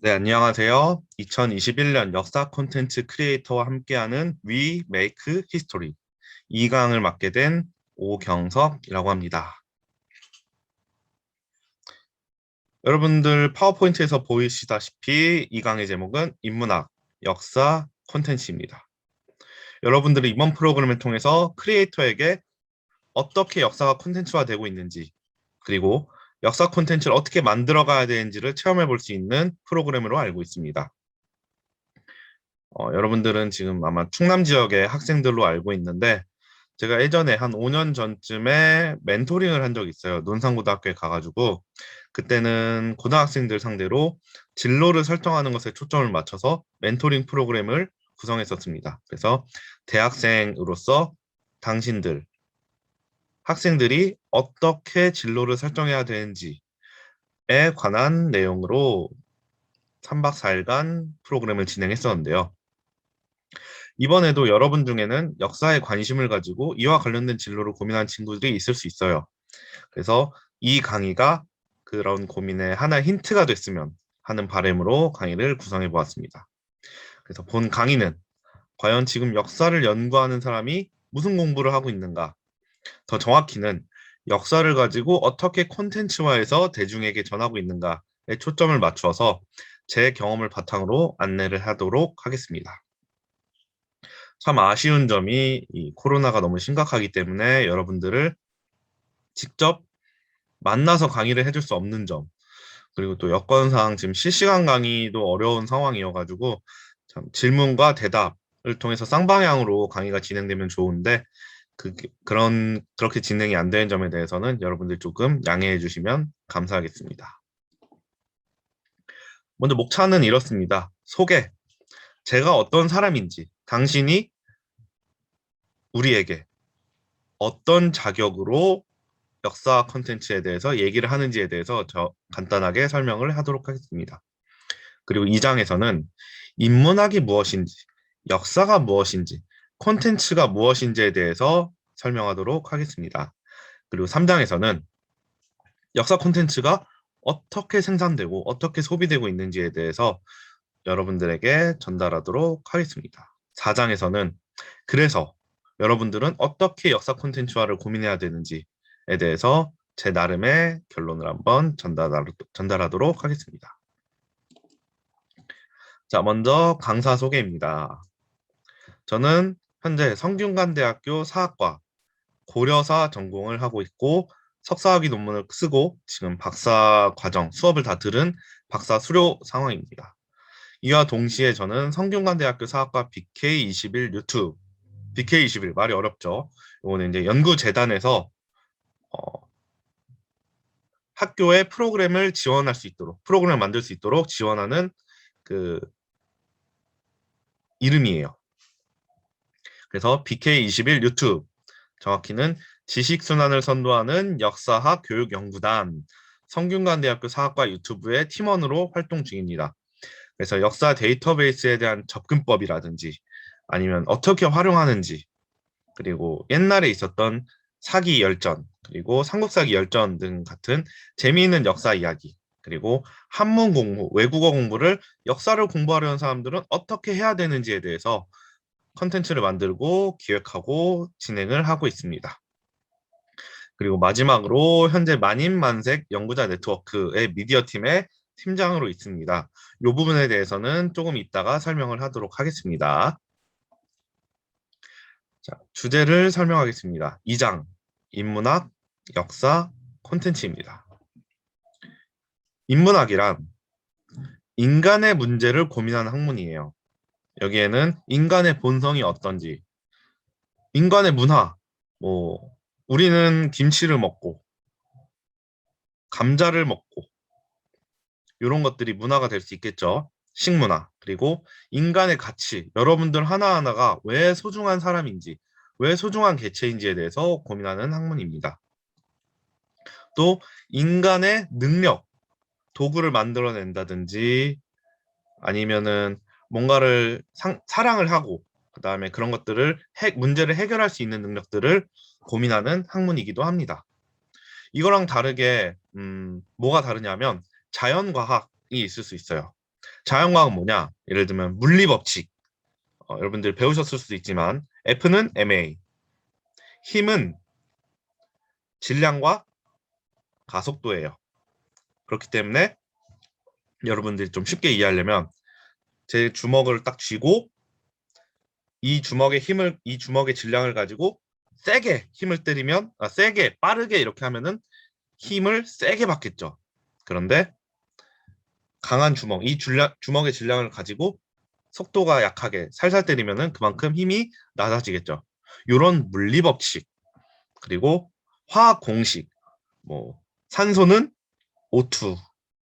네, 안녕하세요. 2021년 역사 콘텐츠 크리에이터와 함께하는 We Make History 2강을 맡게 된 오경석이라고 합니다. 여러분들 파워포인트에서 보이시다시피 2강의 제목은 인문학, 역사 콘텐츠입니다. 여러분들이 이번 프로그램을 통해서 크리에이터에게 어떻게 역사가 콘텐츠화되고 있는지, 그리고 역사 콘텐츠를 어떻게 만들어가야 되는지를 체험해 볼 수 있는 프로그램으로 알고 있습니다. 여러분들은 지금 아마 충남 지역의 학생들로 알고 있는데 제가 예전에 한 5년 전쯤에 멘토링을 한 적이 있어요. 논산고등학교에 가가지고 그때는 고등학생들 상대로 진로를 설정하는 것에 초점을 맞춰서 멘토링 프로그램을 구성했었습니다. 그래서 대학생으로서 당신들, 학생들이 어떻게 진로를 설정해야 되는지에 관한 내용으로 3박 4일간 프로그램을 진행했었는데요. 이번에도 여러분 중에는 역사에 관심을 가지고 이와 관련된 진로를 고민하는 친구들이 있을 수 있어요. 그래서 이 강의가 그런 고민의 하나의 힌트가 됐으면 하는 바람으로 강의를 구성해 보았습니다. 그래서 본 강의는 과연 지금 역사를 연구하는 사람이 무슨 공부를 하고 있는가? 더 정확히는 역사를 가지고 어떻게 콘텐츠화해서 대중에게 전하고 있는가에 초점을 맞춰서 제 경험을 바탕으로 안내를 하도록 하겠습니다. 참 아쉬운 점이 이 코로나가 너무 심각하기 때문에 여러분들을 직접 만나서 강의를 해줄 수 없는 점, 그리고 또 여건상 지금 실시간 강의도 어려운 상황이어가지고 참 질문과 대답을 통해서 쌍방향으로 강의가 진행되면 좋은데 그렇게 진행이 안 되는 점에 대해서는 여러분들 조금 양해해 주시면 감사하겠습니다. 먼저 목차는 이렇습니다. 소개, 제가 어떤 사람인지, 당신이 우리에게 어떤 자격으로 역사 콘텐츠에 대해서 얘기를 하는지에 대해서 간단하게 설명을 하도록 하겠습니다. 그리고 2장에서는 인문학이 무엇인지, 역사가 무엇인지, 콘텐츠가 무엇인지에 대해서 설명하도록 하겠습니다. 그리고 3장에서는 역사 콘텐츠가 어떻게 생산되고 어떻게 소비되고 있는지에 대해서 여러분들에게 전달하도록 하겠습니다. 4장에서는 그래서 여러분들은 어떻게 역사 콘텐츠화를 고민해야 되는지에 대해서 제 나름의 결론을 한번 전달하도록 하겠습니다. 자, 먼저 강사 소개입니다. 저는 현재 성균관대학교 사학과 고려사 전공을 하고 있고 석사학위 논문을 쓰고 지금 박사 과정 수업을 다 들은 박사 수료 상황입니다. 이와 동시에 저는 성균관대학교 사학과 BK21 유튜브, BK21 말이 어렵죠. 이거는 이제 연구재단에서 학교에 프로그램을 지원할 수 있도록, 프로그램을 만들 수 있도록 지원하는 그 이름이에요. 그래서 BK21 유튜브, 정확히는 지식순환을 선도하는 역사학 교육연구단, 성균관대학교 사학과 유튜브의 팀원으로 활동 중입니다. 그래서 역사 데이터베이스에 대한 접근법이라든지 아니면 어떻게 활용하는지, 그리고 옛날에 있었던 사기 열전, 그리고 삼국사기 열전 등 같은 재미있는 역사 이야기, 그리고 한문 공부, 외국어 공부를 역사를 공부하려는 사람들은 어떻게 해야 되는지에 대해서 컨텐츠를 만들고 기획하고 진행을 하고 있습니다. 그리고 마지막으로 현재 만인만색 연구자 네트워크의 미디어 팀의 팀장으로 있습니다. 이 부분에 대해서는 조금 이따가 설명을 하도록 하겠습니다. 자, 주제를 설명하겠습니다. 2장, 인문학, 역사, 콘텐츠입니다. 인문학이란 인간의 문제를 고민하는 학문이에요. 여기에는 인간의 본성이 어떤지, 인간의 문화, 뭐 우리는 김치를 먹고 감자를 먹고 이런 것들이 문화가 될 수 있겠죠. 식문화, 그리고 인간의 가치, 여러분들 하나하나가 왜 소중한 사람인지, 왜 소중한 개체인지에 대해서 고민하는 학문입니다. 또 인간의 능력, 도구를 만들어낸다든지 아니면은 뭔가를 사랑을 하고 그다음에 그런 것들을 문제를 해결할 수 있는 능력들을 고민하는 학문이기도 합니다. 이거랑 다르게 뭐가 다르냐면 자연과학이 있을 수 있어요. 자연과학은 뭐냐? 예를 들면 물리법칙. 여러분들 배우셨을 수도 있지만 F는 ma, 힘은 질량과 가속도예요. 그렇기 때문에 여러분들이 좀 쉽게 이해하려면 제 주먹을 딱 쥐고 이 주먹의 질량을 가지고 세게 힘을 때리면, 세게, 빠르게 이렇게 하면은 힘을 세게 받겠죠. 그런데 강한 주먹의 질량을 가지고 속도가 약하게 살살 때리면은 그만큼 힘이 낮아지겠죠. 이런 물리 법칙, 그리고 화학 공식, 뭐 산소는 O2,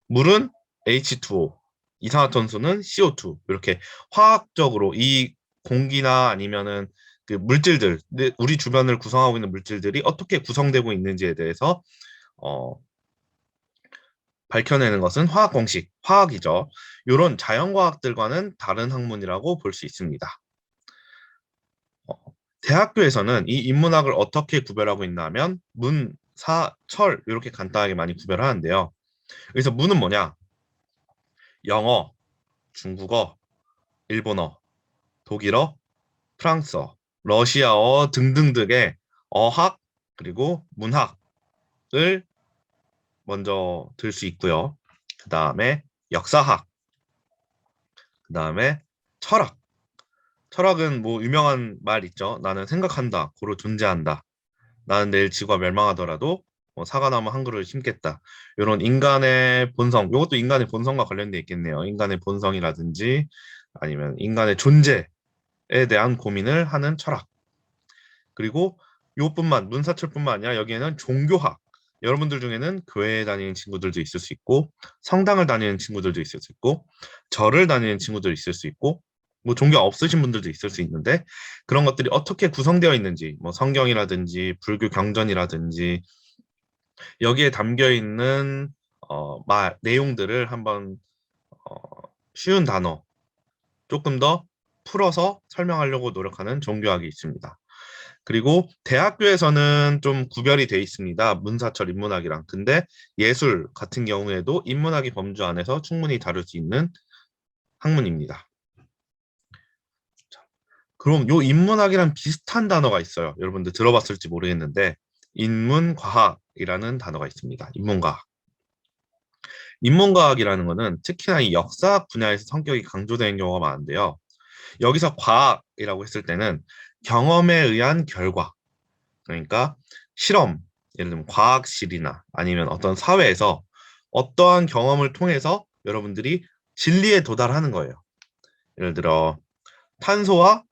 물은 H2O, 이산화탄소는 CO2 이렇게 화학적으로 이 공기나 아니면은 그 물질들, 우리 주변을 구성하고 있는 물질들이 어떻게 구성되고 있는지에 대해서 어, 밝혀내는 것은 화학 공식, 화학이죠. 이런 자연과학들과는 다른 학문이라고 볼 수 있습니다. 어, 대학교에서는 이 인문학을 어떻게 구별하고 있나 하면 문, 사, 철 이렇게 간단하게 많이 구별하는데요. 여기서 문은 뭐냐? 영어, 중국어, 일본어, 독일어, 프랑스어, 러시아어 등등등의 어학 그리고 문학을 먼저 들 수 있고요. 그 다음에 역사학, 그 다음에 철학. 철학은 뭐 유명한 말 있죠. 나는 생각한다, 고로 존재한다. 나는 내일 지구가 멸망하더라도 뭐 사과나무 한 그루를 심겠다. 이런 인간의 본성, 이것도 인간의 본성과 관련돼 있겠네요. 인간의 본성이라든지 아니면 인간의 존재에 대한 고민을 하는 철학. 그리고 문사철뿐만 아니라 여기에는 종교학. 여러분들 중에는 교회에 다니는 친구들도 있을 수 있고 성당을 다니는 친구들도 있을 수 있고 절을 다니는 친구도 있을 수 있고 뭐 종교 없으신 분들도 있을 수 있는데 그런 것들이 어떻게 구성되어 있는지 뭐 성경이라든지 불교 경전이라든지 여기에 담겨 있는 내용들을 한번 어, 쉬운 단어 조금 더 풀어서 설명하려고 노력하는 종교학이 있습니다. 그리고 대학교에서는 좀 구별이 돼 있습니다. 문사철 인문학이랑. 근데 예술 같은 경우에도 인문학이 범주 안에서 충분히 다룰 수 있는 학문입니다. 자, 그럼 요 인문학이랑 비슷한 단어가 있어요. 여러분들 들어봤을지 모르겠는데 인문과학이라는 단어가 있습니다. 인문과학. 인문과학이라는 거는 특히나 이 역사학 분야에서 성격이 강조되는 경우가 많은데요. 여기서 과학이라고 했을 때는 경험에 의한 결과, 그러니까 실험, 예를 들면 과학실이나 아니면 어떤 사회에서 어떠한 경험을 통해서 여러분들이 진리에 도달하는 거예요. 예를 들어 탄소와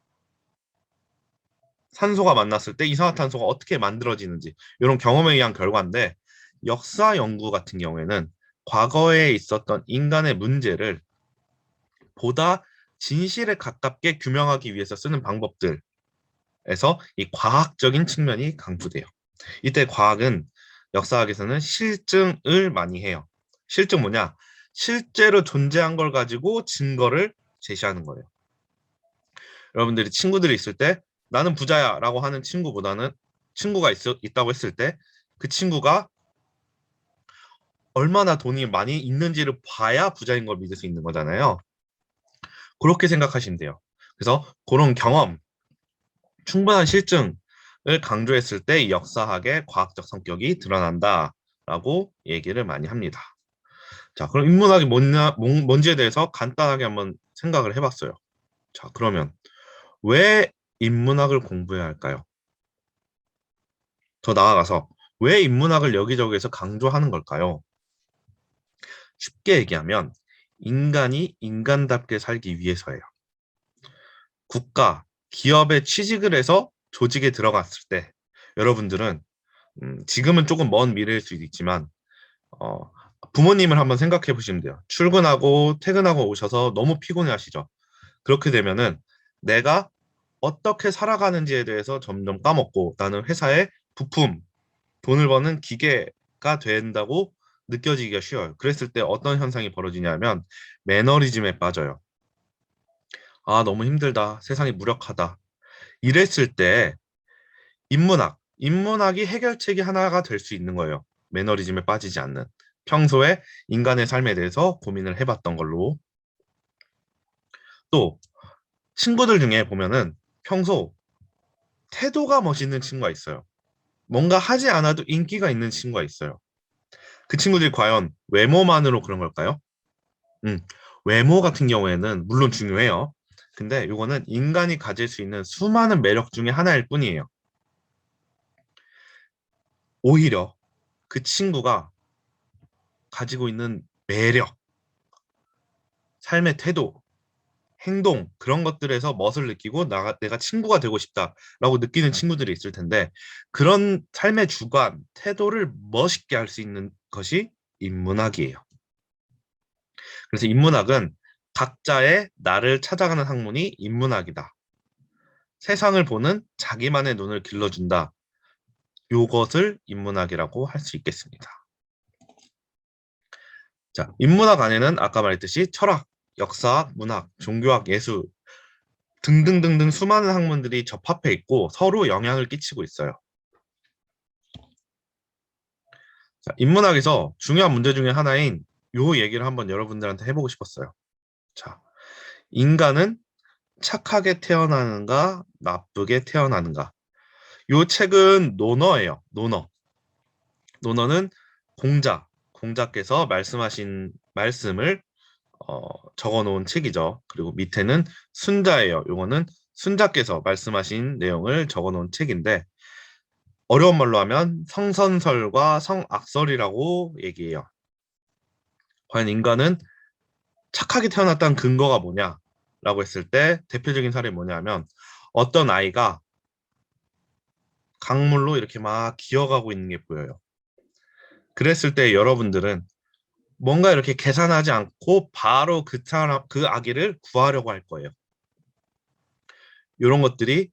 산소가 만났을 때 이산화탄소가 어떻게 만들어지는지 이런 경험에 의한 결과인데 역사 연구 같은 경우에는 과거에 있었던 인간의 문제를 보다 진실에 가깝게 규명하기 위해서 쓰는 방법들에서 이 과학적인 측면이 강조돼요. 이때 과학은 역사학에서는 실증을 많이 해요. 실증 뭐냐? 실제로 존재한 걸 가지고 증거를 제시하는 거예요. 여러분들이 친구들이 있을 때 나는 부자야라고 하는 친구보다는 친구가 있다고 했을 때 그 친구가 얼마나 돈이 많이 있는지를 봐야 부자인 걸 믿을 수 있는 거잖아요. 그렇게 생각하시면 돼요. 그래서 그런 경험, 충분한 실증을 강조했을 때 이 역사학의 과학적 성격이 드러난다라고 얘기를 많이 합니다. 자, 그럼 인문학이 뭔지에 대해서 간단하게 한번 생각을 해봤어요. 자, 그러면 왜 인문학을 공부해야 할까요? 더 나아가서 왜 인문학을 여기저기에서 강조하는 걸까요? 쉽게 얘기하면 인간이 인간답게 살기 위해서예요. 국가, 기업에 취직을 해서 조직에 들어갔을 때 여러분들은 지금은 조금 먼 미래일 수도 있지만 어, 부모님을 한번 생각해 보시면 돼요. 출근하고 퇴근하고 오셔서 너무 피곤해 하시죠. 그렇게 되면은 내가 어떻게 살아가는지에 대해서 점점 까먹고 나는 회사의 부품, 돈을 버는 기계가 된다고 느껴지기가 쉬워요. 그랬을 때 어떤 현상이 벌어지냐면 매너리즘에 빠져요. 아, 너무 힘들다. 세상이 무력하다. 이랬을 때 인문학이 해결책이 하나가 될 수 있는 거예요. 매너리즘에 빠지지 않는. 평소에 인간의 삶에 대해서 고민을 해봤던 걸로. 또 친구들 중에 보면은 평소 태도가 멋있는 친구가 있어요. 뭔가 하지 않아도 인기가 있는 친구가 있어요. 그 친구들이 과연 외모만으로 그런 걸까요? 음, 외모 같은 경우에는 물론 중요해요. 근데 이거는 인간이 가질 수 있는 수많은 매력 중에 하나일 뿐이에요. 오히려 그 친구가 가지고 있는 매력, 삶의 태도, 행동, 그런 것들에서 멋을 느끼고 내가 친구가 되고 싶다라고 느끼는 친구들이 있을 텐데, 그런 삶의 주관, 태도를 멋있게 할 수 있는 것이 인문학이에요. 그래서 인문학은 각자의 나를 찾아가는 학문이 인문학이다. 세상을 보는 자기만의 눈을 길러준다. 요것을 인문학이라고 할 수 있겠습니다. 자, 인문학 안에는 아까 말했듯이 철학, 역사학, 문학, 종교학, 예술 등등등등 수많은 학문들이 접합해 있고 서로 영향을 끼치고 있어요. 자, 인문학에서 중요한 문제 중에 하나인 요 얘기를 한번 여러분들한테 해보고 싶었어요. 자, 인간은 착하게 태어나는가, 나쁘게 태어나는가? 요 책은 논어예요. 논어. 논어는 공자께서 말씀하신 말씀을 적어 놓은 책이죠. 그리고 밑에는 순자예요. 요거는 순자께서 말씀하신 내용을 적어 놓은 책인데, 어려운 말로 하면 성선설과 성악설이라고 얘기해요. 과연 인간은 착하게 태어났다는 근거가 뭐냐라고 했을 때 대표적인 사례 뭐냐면, 어떤 아이가 강물로 이렇게 막 기어가고 있는 게 보여요. 그랬을 때 여러분들은 뭔가 이렇게 계산하지 않고 바로 그 아기를 구하려고 할 거예요. 이런 것들이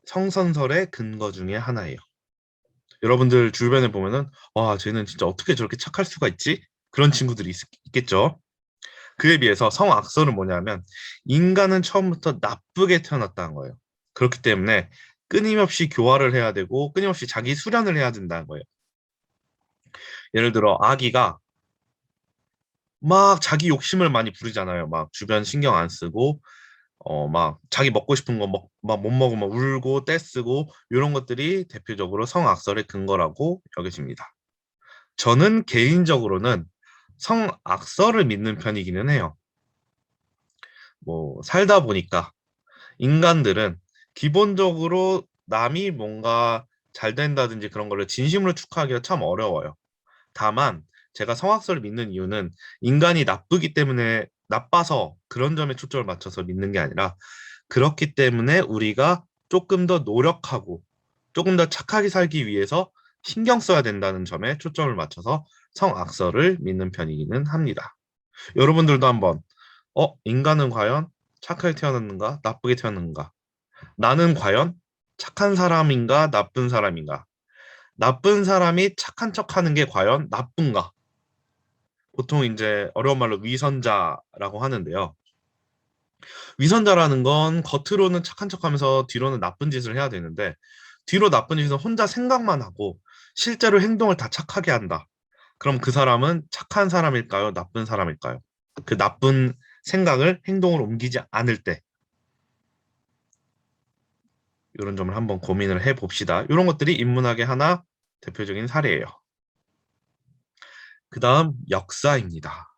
성선설의 근거 중에 하나예요. 여러분들 주변에 보면은 와, 쟤는 진짜 어떻게 저렇게 착할 수가 있지? 그런 친구들이 있겠죠. 그에 비해서 성악설은 뭐냐면 인간은 처음부터 나쁘게 태어났다는 거예요. 그렇기 때문에 끊임없이 교화를 해야 되고 끊임없이 자기 수련을 해야 된다는 거예요. 예를 들어 아기가 막 자기 욕심을 많이 부리잖아요. 막 주변 신경 안 쓰고 막 자기 먹고 싶은 거 막 못 먹으면 울고 떼쓰고, 이런 것들이 대표적으로 성악설의 근거라고 여겨집니다. 저는 개인적으로는 성악설을 믿는 편이기는 해요. 뭐 살다 보니까 인간들은 기본적으로 남이 뭔가 잘 된다든지 그런 거를 진심으로 축하하기가 참 어려워요. 다만 제가 성악설을 믿는 이유는 인간이 나쁘기 때문에, 나빠서 그런 점에 초점을 맞춰서 믿는 게 아니라, 그렇기 때문에 우리가 조금 더 노력하고 조금 더 착하게 살기 위해서 신경 써야 된다는 점에 초점을 맞춰서 성악설을 믿는 편이기는 합니다. 여러분들도 한번 인간은 과연 착하게 태어났는가 나쁘게 태어났는가, 나는 과연 착한 사람인가 나쁜 사람인가, 나쁜 사람이 착한 척하는 게 과연 나쁜가? 보통 이제 어려운 말로 위선자라고 하는데요. 위선자라는 건 겉으로는 착한 척하면서 뒤로는 나쁜 짓을 해야 되는데, 뒤로 나쁜 짓은 혼자 생각만 하고 실제로 행동을 다 착하게 한다. 그럼 그 사람은 착한 사람일까요? 나쁜 사람일까요? 그 나쁜 생각을 행동으로 옮기지 않을 때, 이런 점을 한번 고민을 해봅시다. 이런 것들이 인문학의 하나 대표적인 사례예요. 그 다음 역사입니다.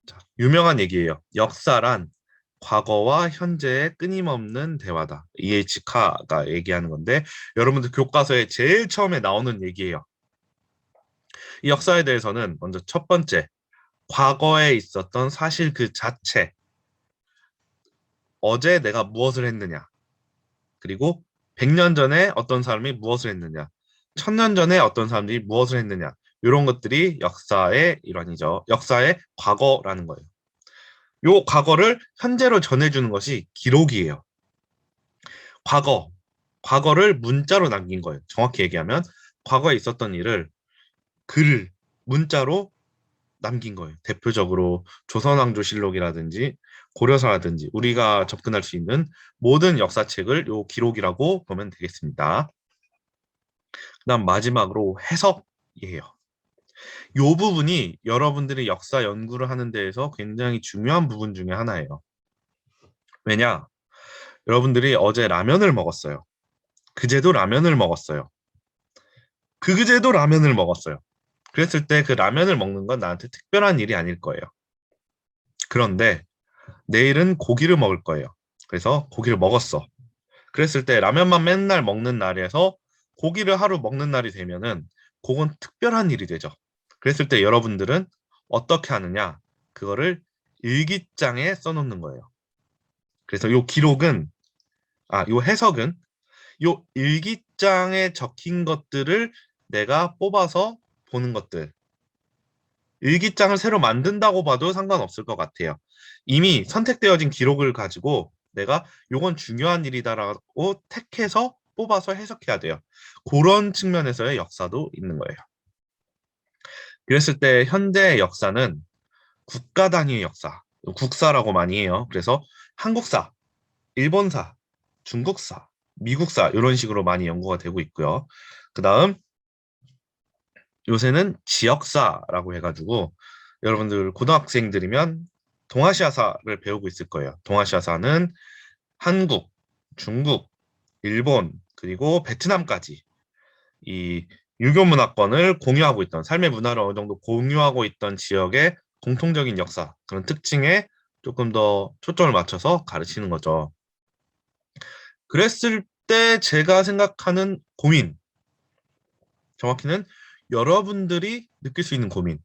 자, 유명한 얘기예요. 역사란 과거와 현재의 끊임없는 대화다. E.H. 카가 얘기하는 건데, 여러분들 교과서에 제일 처음에 나오는 얘기예요. 이 역사에 대해서는 먼저 첫 번째, 과거에 있었던 사실 그 자체, 어제 내가 무엇을 했느냐, 그리고 100년 전에 어떤 사람이 무엇을 했느냐, 1000년 전에 어떤 사람들이 무엇을 했느냐, 이런 것들이 역사의 일환이죠. 역사의 과거라는 거예요. 요 과거를 현재로 전해주는 것이 기록이에요. 과거, 과거를 문자로 남긴 거예요. 정확히 얘기하면 과거에 있었던 일을 글, 문자로 남긴 거예요. 대표적으로 조선왕조실록이라든지 고려사라든지 우리가 접근할 수 있는 모든 역사책을 요 기록이라고 보면 되겠습니다. 그다음 마지막으로 해석이에요. 요 부분이 여러분들이 역사 연구를 하는 데에서 굉장히 중요한 부분 중에 하나예요. 왜냐? 여러분들이 어제 라면을 먹었어요. 그제도 라면을 먹었어요. 그제도 라면을 먹었어요. 그랬을 때 그 라면을 먹는 건 나한테 특별한 일이 아닐 거예요. 그런데 내일은 고기를 먹을 거예요. 그래서 고기를 먹었어. 그랬을 때 라면만 맨날 먹는 날에서 고기를 하루 먹는 날이 되면은 그건 특별한 일이 되죠. 그랬을 때 여러분들은 어떻게 하느냐? 그거를 일기장에 써놓는 거예요. 그래서 요 기록은, 요 해석은 요 일기장에 적힌 것들을 내가 뽑아서 보는 것들. 일기장을 새로 만든다고 봐도 상관없을 것 같아요. 이미 선택되어진 기록을 가지고 내가 요건 중요한 일이다라고 택해서 뽑아서 해석해야 돼요. 그런 측면에서의 역사도 있는 거예요. 그랬을 때 현대의 역사는 국가 단위의 역사, 국사라고 많이 해요. 그래서 한국사, 일본사, 중국사, 미국사 이런 식으로 많이 연구가 되고 있고요. 그 다음 요새는 지역사라고 해가지고 여러분들 고등학생들이면 동아시아사를 배우고 있을 거예요. 동아시아사는 한국, 중국, 일본, 그리고 베트남까지 이 유교 문화권을 공유하고 있던 삶의 문화를 어느 정도 공유하고 있던 지역의 공통적인 역사, 그런 특징에 조금 더 초점을 맞춰서 가르치는 거죠. 그랬을 때 제가 생각하는 고민, 정확히는 여러분들이 느낄 수 있는 고민.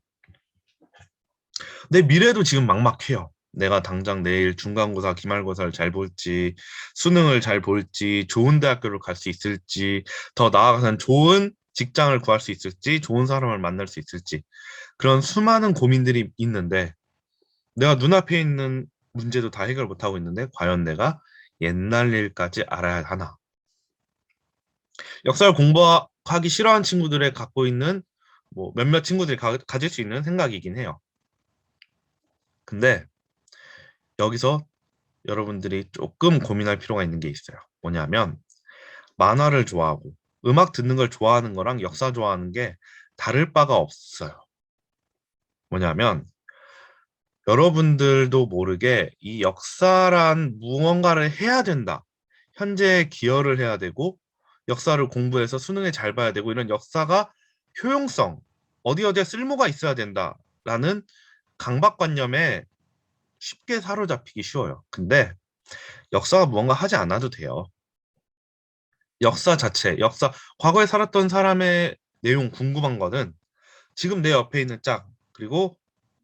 내 미래도 지금 막막해요. 내가 당장 내일 중간고사, 기말고사를 잘 볼지, 수능을 잘 볼지, 좋은 대학교를 갈 수 있을지, 더 나아가서는 좋은 직장을 구할 수 있을지, 좋은 사람을 만날 수 있을지, 그런 수많은 고민들이 있는데, 내가 눈앞에 있는 문제도 다 해결 못하고 있는데, 과연 내가 옛날 일까지 알아야 하나? 역사를 공부하기 싫어하는 친구들의 갖고 있는 뭐 몇몇 친구들이 가질 수 있는 생각이긴 해요. 근데 여기서 여러분들이 조금 고민할 필요가 있는 게 있어요. 뭐냐면 만화를 좋아하고 음악 듣는 걸 좋아하는 거랑 역사 좋아하는 게 다를 바가 없어요. 뭐냐면 여러분들도 모르게 이 역사란 무언가를 해야 된다. 현재에 기여를 해야 되고 역사를 공부해서 수능에 잘 봐야 되고 이런 역사가 효용성, 어디 어디에 쓸모가 있어야 된다라는 강박관념에 쉽게 사로잡히기 쉬워요. 근데 역사가 무언가 하지 않아도 돼요. 역사 자체, 과거에 살았던 사람의 내용 궁금한 거는 지금 내 옆에 있는 짝, 그리고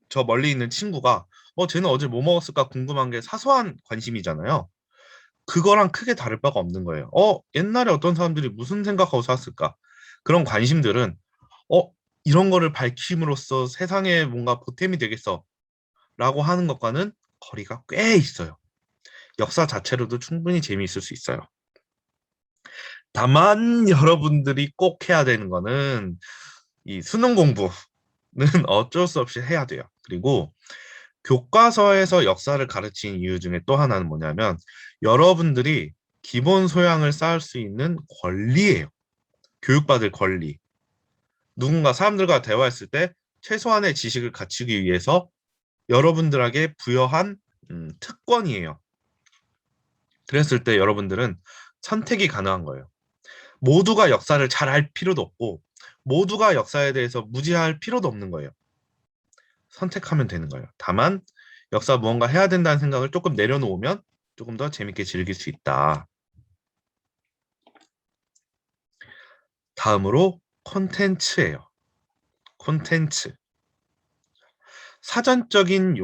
저 멀리 있는 친구가 쟤는 어제 뭐 먹었을까 궁금한 게 사소한 관심이잖아요. 그거랑 크게 다를 바가 없는 거예요. 옛날에 어떤 사람들이 무슨 생각하고 살았을까? 그런 관심들은 어, 이런 거를 밝힘으로써 세상에 뭔가 보탬이 되겠어 라고 하는 것과는 거리가 꽤 있어요. 역사 자체로도 충분히 재미있을 수 있어요. 다만 여러분들이 꼭 해야 되는 거는 이 수능 공부는 어쩔 수 없이 해야 돼요. 그리고 교과서에서 역사를 가르치는 이유 중에 또 하나는 뭐냐면 여러분들이 기본 소양을 쌓을 수 있는 권리예요. 교육받을 권리. 누군가 사람들과 대화했을 때 최소한의 지식을 갖추기 위해서 여러분들에게 부여한 특권이에요. 그랬을 때 여러분들은 선택이 가능한 거예요. 모두가 역사를 잘 알 필요도 없고 모두가 역사에 대해서 무지할 필요도 없는 거예요. 선택하면 되는 거예요. 다만 역사 무언가 해야 된다는 생각을 조금 내려놓으면 조금 더 재밌게 즐길 수 있다. 다음으로 콘텐츠예요. 콘텐츠. 사전적인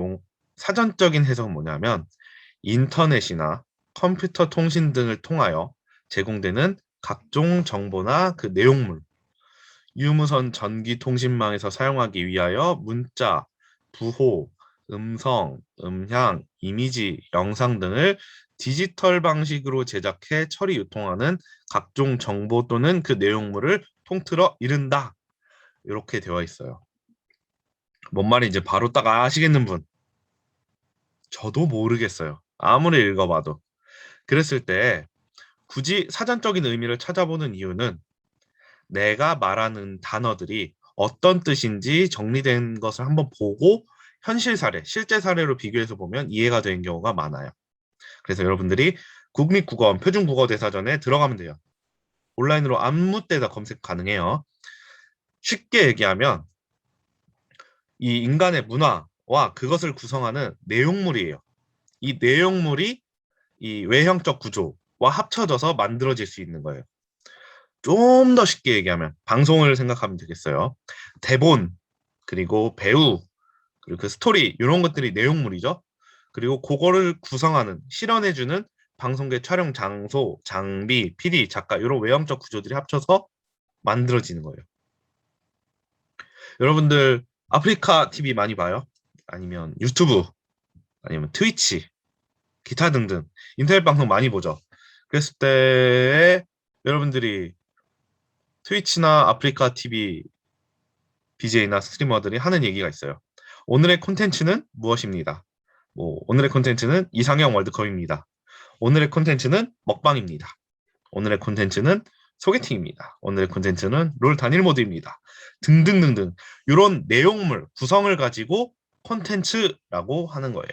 사전적인 해석은 뭐냐면 인터넷이나 컴퓨터 통신 등을 통하여 제공되는 각종 정보나 그 내용물, 유무선 전기통신망에서 사용하기 위하여 문자, 부호, 음성, 음향, 이미지, 영상 등을 디지털 방식으로 제작해 처리 유통하는 각종 정보 또는 그 내용물을 통틀어 이른다. 이렇게 되어 있어요. 뭔 말인지 바로 딱 아시겠는 분? 저도 모르겠어요. 아무리 읽어봐도. 그랬을 때 굳이 사전적인 의미를 찾아보는 이유는 내가 말하는 단어들이 어떤 뜻인지 정리된 것을 한번 보고 현실 사례, 실제 사례로 비교해서 보면 이해가 되는 경우가 많아요. 그래서 여러분들이 국립국어원 표준국어대사전에 들어가면 돼요. 온라인으로 아무 때나 검색 가능해요. 쉽게 얘기하면 이 인간의 문화와 그것을 구성하는 내용물이에요. 이 내용물이 이 외형적 구조와 합쳐져서 만들어질 수 있는 거예요. 좀 더 쉽게 얘기하면 방송을 생각하면 되겠어요. 대본, 그리고 배우, 그리고 그 스토리 이런 것들이 내용물이죠. 그리고 그거를 구성하는, 실현해주는 방송계 촬영 장소, 장비, PD, 작가 이런 외형적 구조들이 합쳐서 만들어지는 거예요. 여러분들 아프리카 TV 많이 봐요? 아니면 유튜브, 아니면 트위치, 기타 등등 인터넷 방송 많이 보죠. 그랬을 때 여러분들이 트위치나 아프리카 TV BJ나 스트리머들이 하는 얘기가 있어요. 오늘의 콘텐츠는 무엇입니다. 뭐 오늘의 콘텐츠는 이상형 월드컵입니다. 오늘의 콘텐츠는 먹방입니다. 오늘의 콘텐츠는 소개팅입니다. 오늘의 콘텐츠는 롤 단일 모드입니다. 등등등등 이런 내용물, 구성을 가지고 콘텐츠라고 하는 거예요.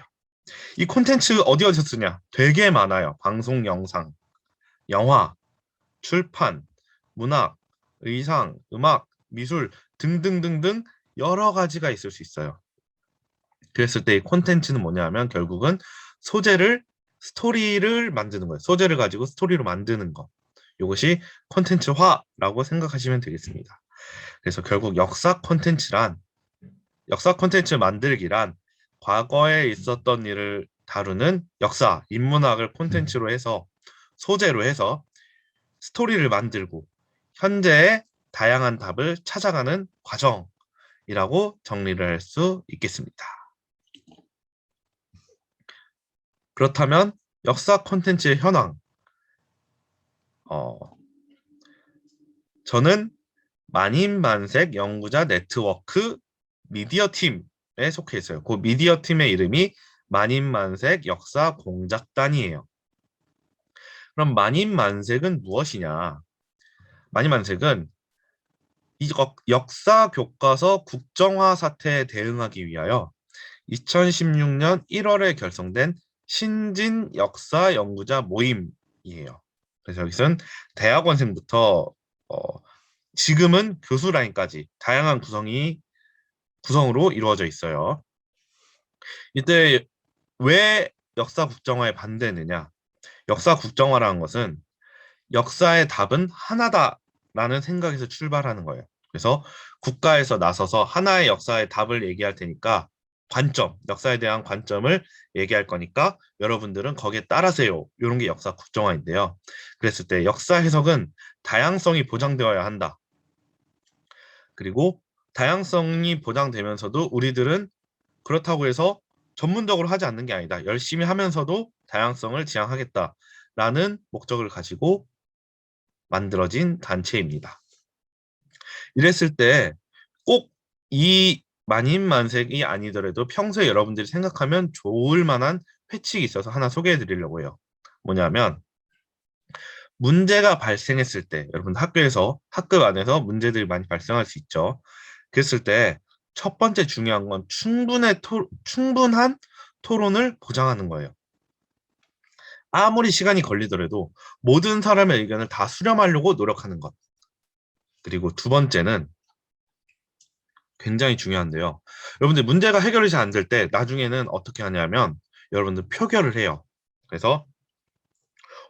이 콘텐츠 어디서 쓰냐? 되게 많아요. 방송, 영상, 영화, 출판, 문학, 의상, 음악, 미술 등등등등 여러 가지가 있을 수 있어요. 그랬을 때 이 콘텐츠는 뭐냐면 결국은 소재를 스토리를 만드는 거예요. 소재를 가지고 스토리로 만드는 것. 이것이 콘텐츠화라고 생각하시면 되겠습니다. 그래서 결국 역사 콘텐츠 만들기란 과거에 있었던 일을 다루는 역사, 인문학을 콘텐츠로 해서 소재로 해서 스토리를 만들고 현재의 다양한 답을 찾아가는 과정이라고 정리를 할 수 있겠습니다. 그렇다면 역사 콘텐츠의 현황. 저는 만인만색 연구자 네트워크 미디어 팀에 속해 있어요. 그 미디어 팀의 이름이 만인만색 역사 공작단이에요. 그럼 만인만색은 무엇이냐? 만인만색은 이 역사 교과서 국정화 사태에 대응하기 위하여 2016년 1월에 결성된 신진 역사 연구자 모임이에요. 그래서 여기서는 대학원생부터 지금은 교수 라인까지 다양한 구성으로 이루어져 있어요. 이때 왜 역사 국정화에 반대했느냐? 역사 국정화라는 것은 역사의 답은 하나다라는 생각에서 출발하는 거예요. 그래서 국가에서 나서서 하나의 역사의 답을 얘기할 테니까 역사에 대한 관점을 얘기할 거니까 여러분들은 거기에 따라세요. 이런 게 역사 국정화인데요. 그랬을 때 역사 해석은 다양성이 보장되어야 한다. 그리고 다양성이 보장되면서도 우리들은 그렇다고 해서 전문적으로 하지 않는 게 아니다. 열심히 하면서도 다양성을 지향하겠다라는 목적을 가지고 만들어진 단체입니다. 이랬을 때 꼭 이 만인만색이 아니더라도 평소에 여러분들이 생각하면 좋을 만한 회칙이 있어서 하나 소개해 드리려고 해요. 뭐냐면 문제가 발생했을 때 여러분 학급 안에서 문제들이 많이 발생할 수 있죠. 그랬을 때 첫 번째 중요한 건 충분한 토론을 보장하는 거예요. 아무리 시간이 걸리더라도 모든 사람의 의견을 다 수렴하려고 노력하는 것. 그리고 두 번째는 굉장히 중요한데요. 여러분들 문제가 해결이 잘 안 될 때 나중에는 어떻게 하냐면 여러분들 표결을 해요. 그래서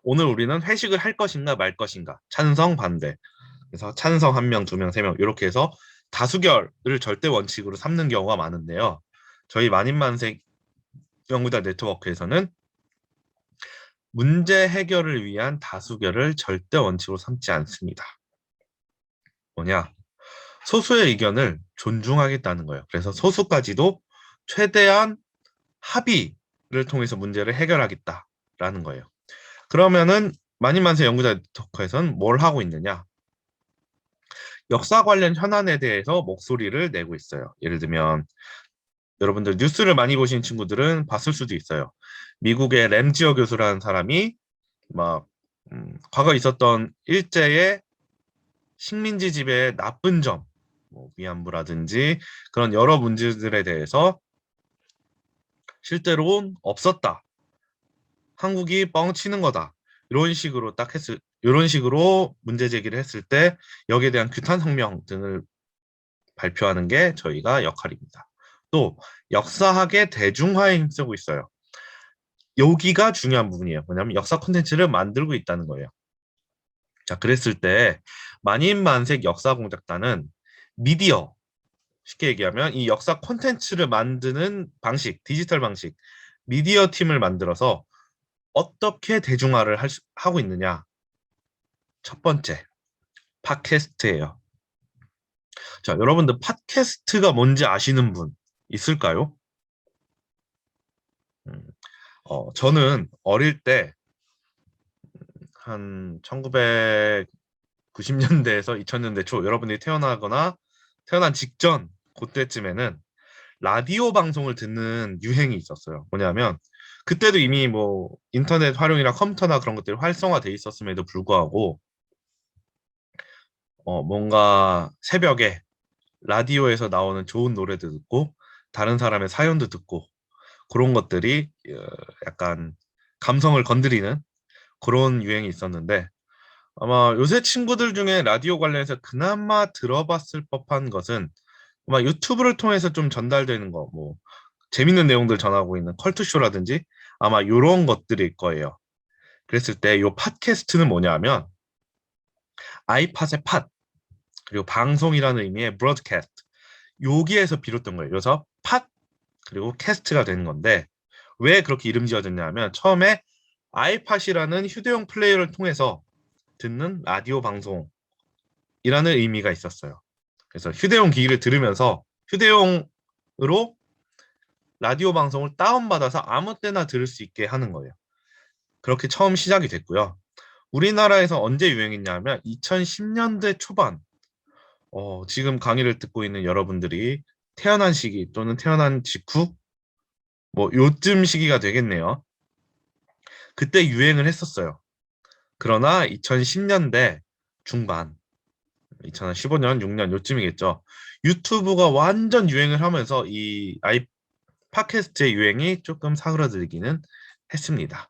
오늘 우리는 회식을 할 것인가 말 것인가 찬성 반대. 그래서 찬성 1명, 2명, 3명 이렇게 해서 다수결을 절대 원칙으로 삼는 경우가 많은데요. 저희 만인만색 연구자 네트워크에서는 문제 해결을 위한 다수결을 절대 원칙으로 삼지 않습니다. 뭐냐? 소수의 의견을 존중하겠다는 거예요. 그래서 소수까지도 최대한 합의를 통해서 문제를 해결하겠다라는 거예요. 그러면은 만인만세 연구자 네트워크에서는 뭘 하고 있느냐? 역사 관련 현안에 대해서 목소리를 내고 있어요. 예를 들면 여러분들 뉴스를 많이 보신 친구들은 봤을 수도 있어요. 미국의 램지어 교수라는 사람이 막 과거 있었던 일제의 식민지 지배의 나쁜 점, 뭐 위안부라든지 그런 여러 문제들에 대해서 실제로는 없었다. 한국이 뻥치는 거다. 이런 식으로 문제 제기를 했을 때 여기에 대한 규탄 성명 등을 발표하는 게 저희가 역할입니다. 또 역사학의 대중화에 힘쓰고 있어요. 여기가 중요한 부분이에요. 뭐냐면 역사 콘텐츠를 만들고 있다는 거예요. 자, 그랬을 때 만인만색 역사공작단은 미디어, 쉽게 얘기하면 이 역사 콘텐츠를 만드는 방식, 디지털 방식, 미디어 팀을 만들어서 어떻게 대중화를 하고 있느냐. 첫 번째, 팟캐스트예요. 자, 여러분들 팟캐스트가 뭔지 아시는 분 있을까요? 음, 저는 어릴 때 한 1990년대에서 2000년대 초 여러분들이 태어나거나 태어난 직전 그때쯤에는 라디오 방송을 듣는 유행이 있었어요. 뭐냐면 그때도 이미 뭐 인터넷 활용이나 컴퓨터나 그런 것들이 활성화돼 있었음에도 불구하고 뭔가 새벽에 라디오에서 나오는 좋은 노래도 듣고 다른 사람의 사연도 듣고 그런 것들이 약간 감성을 건드리는 그런 유행이 있었는데 아마 요새 친구들 중에 라디오 관련해서 그나마 들어봤을 법한 것은 아마 유튜브를 통해서 좀 전달되는 거, 뭐 재밌는 내용들 전하고 있는 컬투쇼라든지 아마 이런 것들일 거예요. 그랬을 때 이 팟캐스트는 뭐냐면 아이팟의 팟 그리고 방송이라는 의미의 브로드캐스트 여기에서 비롯된 거예요. 그래서 팟 그리고 캐스트가 되는 건데 왜 그렇게 이름 지어졌냐면 처음에 아이팟이라는 휴대용 플레이어를 통해서 듣는 라디오 방송이라는 의미가 있었어요. 그래서 휴대용 기기를 들으면서 휴대용으로 라디오 방송을 다운받아서 아무 때나 들을 수 있게 하는 거예요. 그렇게 처음 시작이 됐고요. 우리나라에서 언제 유행했냐면 2010년대 초반, 지금 강의를 듣고 있는 여러분들이 태어난 시기 또는 태어난 직후, 뭐 요쯤 시기가 되겠네요. 그때 유행을 했었어요. 그러나 2010년대 중반, 2015년, 6년 요쯤이겠죠. 유튜브가 완전 유행을 하면서 이 팟캐스트의 유행이 조금 사그라들기는 했습니다.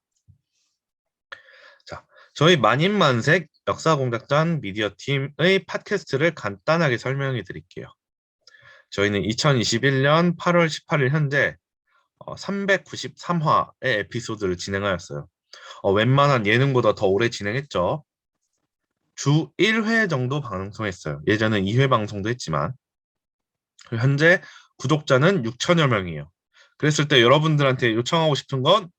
자, 저희 만인만색 역사공작단 미디어 팀의 팟캐스트를 간단하게 설명해 드릴게요. 저희는 2021년 8월 18일 현재 393화의 에피소드를 진행하였어요. 웬만한 예능보다 더 오래 진행했죠. 주 1회 정도 방송했어요. 예전엔 2회 방송도 했지만 현재 구독자는 6천여 명이에요. 그랬을 때 여러분들한테 요청하고 싶은 건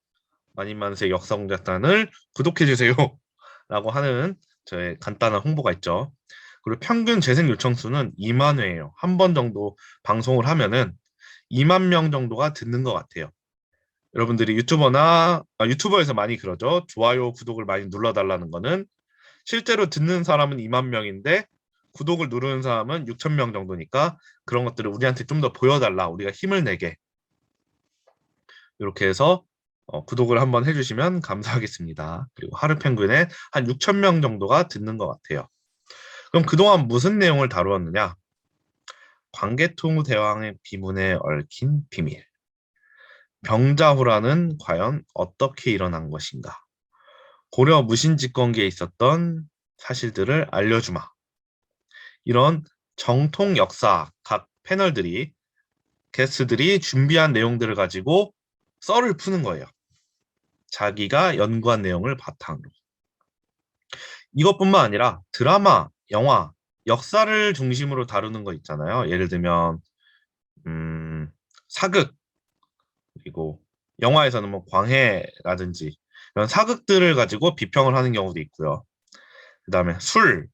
만인만세 역사공작단을 구독해주세요 라고 하는 저의 간단한 홍보가 있죠. 그리고 평균 재생 요청 수는 2만 회예요. 한 번 정도 방송을 하면은 2만 명 정도가 듣는 것 같아요. 여러분들이 유튜버에서 많이 그러죠. 좋아요, 구독을 많이 눌러달라는 거는 실제로 듣는 사람은 2만 명인데 구독을 누르는 사람은 6천 명 정도니까 그런 것들을 우리한테 좀 더 보여달라. 우리가 힘을 내게. 이렇게 해서 구독을 한번 해주시면 감사하겠습니다. 그리고 하루 평균에 한 6천 명 정도가 듣는 것 같아요. 그럼 그동안 무슨 내용을 다루었느냐? 광개토 대왕의 비문에 얽힌 비밀. 병자호란은 과연 어떻게 일어난 것인가? 고려 무신집권기에 있었던 사실들을 알려주마. 이런 정통 역사 각 패널들이 게스트들이 준비한 내용들을 가지고 썰을 푸는 거예요. 자기가 연구한 내용을 바탕으로. 이것뿐만 아니라 드라마, 영화, 역사를 중심으로 다루는 거 있잖아요. 예를 들면 사극 그리고 영화에서는 뭐 광해라든지 이런 사극들을 가지고 비평을 하는 경우도 있고요. 그다음에 술,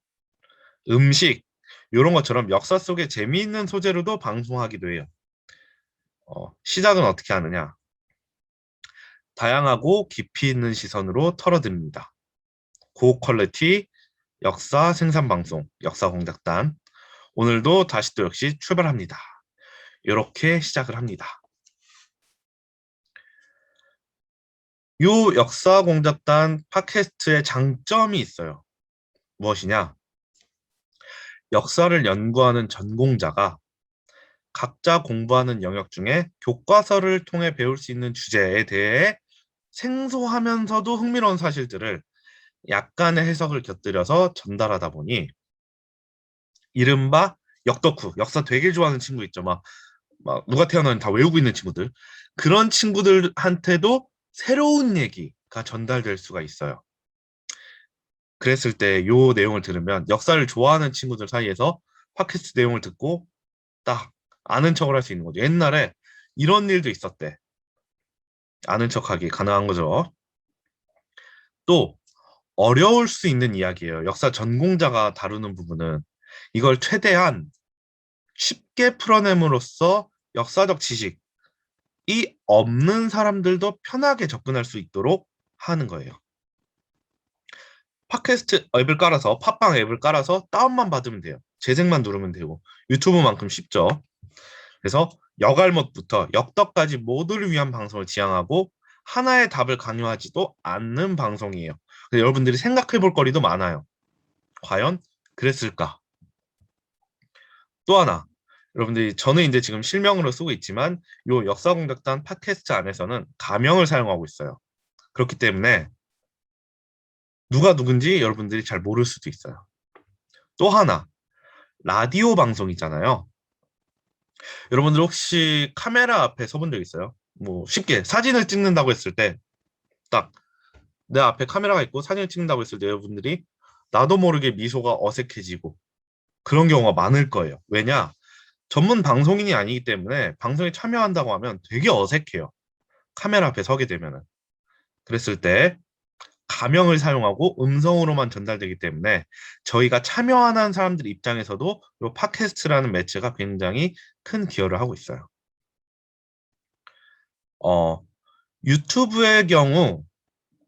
음식 이런 것처럼 역사 속의 재미있는 소재로도 방송하기도 해요. 시작은 어떻게 하느냐? 다양하고 깊이 있는 시선으로 털어듭니다. 고퀄리티 역사 생산 방송, 역사 공작단. 오늘도 다시 또 역시 출발합니다. 이렇게 시작을 합니다. 요 역사 공작단 팟캐스트의 장점이 있어요. 무엇이냐? 역사를 연구하는 전공자가 각자 공부하는 영역 중에 교과서를 통해 배울 수 있는 주제에 대해 생소하면서도 흥미로운 사실들을 약간의 해석을 곁들여서 전달하다 보니 이른바 역덕후, 역사 되게 좋아하는 친구 있죠. 막 누가 태어나면 다 외우고 있는 친구들. 그런 친구들한테도 새로운 얘기가 전달될 수가 있어요. 그랬을 때 요 내용을 들으면 역사를 좋아하는 친구들 사이에서 팟캐스트 내용을 듣고 딱 아는 척을 할 수 있는 거죠. 옛날에 이런 일도 있었대. 아는 척하기 가능한 거죠. 또 어려울 수 있는 이야기예요. 역사 전공자가 다루는 부분은 이걸 최대한 쉽게 풀어냄으로써 역사적 지식이 없는 사람들도 편하게 접근할 수 있도록 하는 거예요. 팟캐스트 앱을 깔아서 팟빵 앱을 깔아서 다운만 받으면 돼요. 재생만 누르면 되고 유튜브만큼 쉽죠. 그래서 역알못부터 역덕까지 모두를 위한 방송을 지향하고 하나의 답을 강요하지도 않는 방송이에요. 여러분들이 생각해 볼 거리도 많아요. 과연 그랬을까? 또 하나, 여러분들이 저는 이제 지금 실명으로 쓰고 있지만 요 역사공작단 팟캐스트 안에서는 가명을 사용하고 있어요. 그렇기 때문에 누가 누군지 여러분들이 잘 모를 수도 있어요. 또 하나, 라디오 방송 있잖아요. 여러분들 혹시 카메라 앞에 서본 적 있어요? 뭐 쉽게 사진을 찍는다고 했을 때 딱 내 앞에 카메라가 있고 사진을 찍는다고 했을 때 여러분들이 나도 모르게 미소가 어색해지고 그런 경우가 많을 거예요. 왜냐? 전문 방송인이 아니기 때문에 방송에 참여한다고 하면 되게 어색해요. 카메라 앞에 서게 되면은. 그랬을 때 가명을 사용하고 음성으로만 전달되기 때문에 저희가 참여하는 사람들 입장에서도 이 팟캐스트라는 매체가 굉장히 큰 기여를 하고 있어요. 어, 유튜브의 경우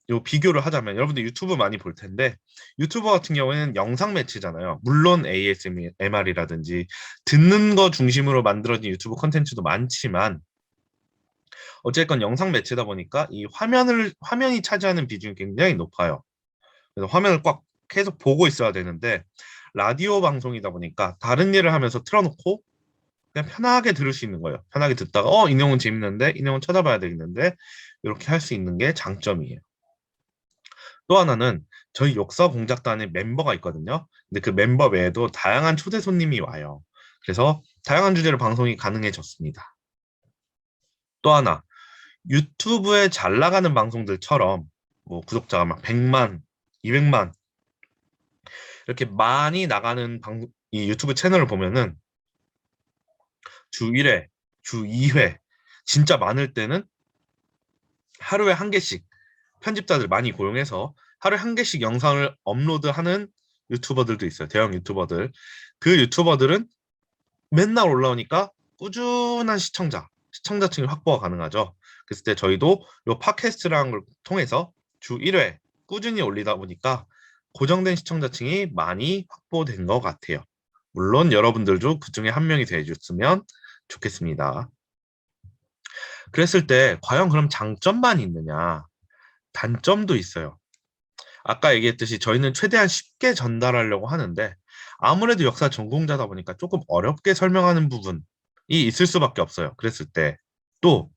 요 비교를 하자면 여러분들 유튜브 많이 볼 텐데 유튜버 같은 경우에는 영상 매체잖아요. 물론 ASMR이라든지 듣는 거 중심으로 만들어진 유튜브 콘텐츠도 많지만 어쨌건 영상 매체다 보니까 이 화면이 차지하는 비중이 굉장히 높아요. 그래서 화면을 꽉 계속 보고 있어야 되는데 라디오 방송이다 보니까 다른 일을 하면서 틀어놓고 그냥 편하게 들을 수 있는 거예요. 편하게 듣다가 이 내용은 재밌는데 이 내용은 찾아봐야 되겠는데 이렇게 할 수 있는 게 장점이에요. 또 하나는 저희 역사 공작단에 멤버가 있거든요. 근데 그 멤버 외에도 다양한 초대 손님이 와요. 그래서 다양한 주제로 방송이 가능해졌습니다. 또 하나, 유튜브에 잘 나가는 방송들처럼 뭐 구독자가 막 100만, 200만 이렇게 많이 나가는 이 유튜브 채널을 보면은 주 1회, 주 2회 진짜 많을 때는 하루에 한 개씩 편집자들 많이 고용해서 하루에 한 개씩 영상을 업로드하는 유튜버들도 있어요. 대형 유튜버들. 그 유튜버들은 맨날 올라오니까 꾸준한 시청자층이 확보가 가능하죠. 그랬을 때 저희도 이 팟캐스트라는 걸 통해서 주 1회 꾸준히 올리다 보니까 고정된 시청자층이 많이 확보된 것 같아요. 물론 여러분들도 그 중에 한 명이 되어줬으면 좋겠습니다. 그랬을 때 과연 그럼 장점만 있느냐? 단점도 있어요. 아까 얘기했듯이 저희는 최대한 쉽게 전달하려고 하는데 아무래도 역사 전공자다 보니까 조금 어렵게 설명하는 부분이 있을 수밖에 없어요. 그랬을 때 또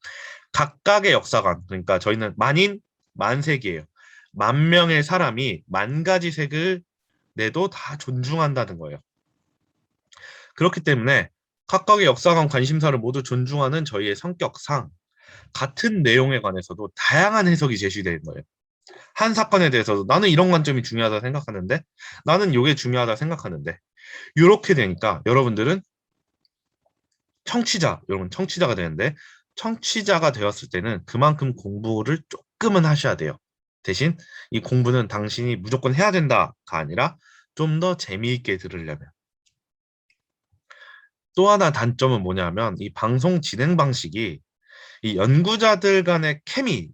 각각의 역사관, 그러니까 저희는 만인 만색이에요. 만 명의 사람이 만 가지 색을 내도 다 존중한다는 거예요. 그렇기 때문에 각각의 역사관 관심사를 모두 존중하는 저희의 성격상 같은 내용에 관해서도 다양한 해석이 제시되는 거예요. 한 사건에 대해서도 나는 이런 관점이 중요하다 생각하는데 나는 이게 중요하다 생각하는데 이렇게 되니까 여러분들은 여러분 청취자가 되는데 청취자가 되었을 때는 그만큼 공부를 조금은 하셔야 돼요. 대신 이 공부는 당신이 무조건 해야 된다가 아니라 좀 더 재미있게 들으려면. 또 하나 단점은 뭐냐면 이 방송 진행 방식이 이 연구자들 간의 케미,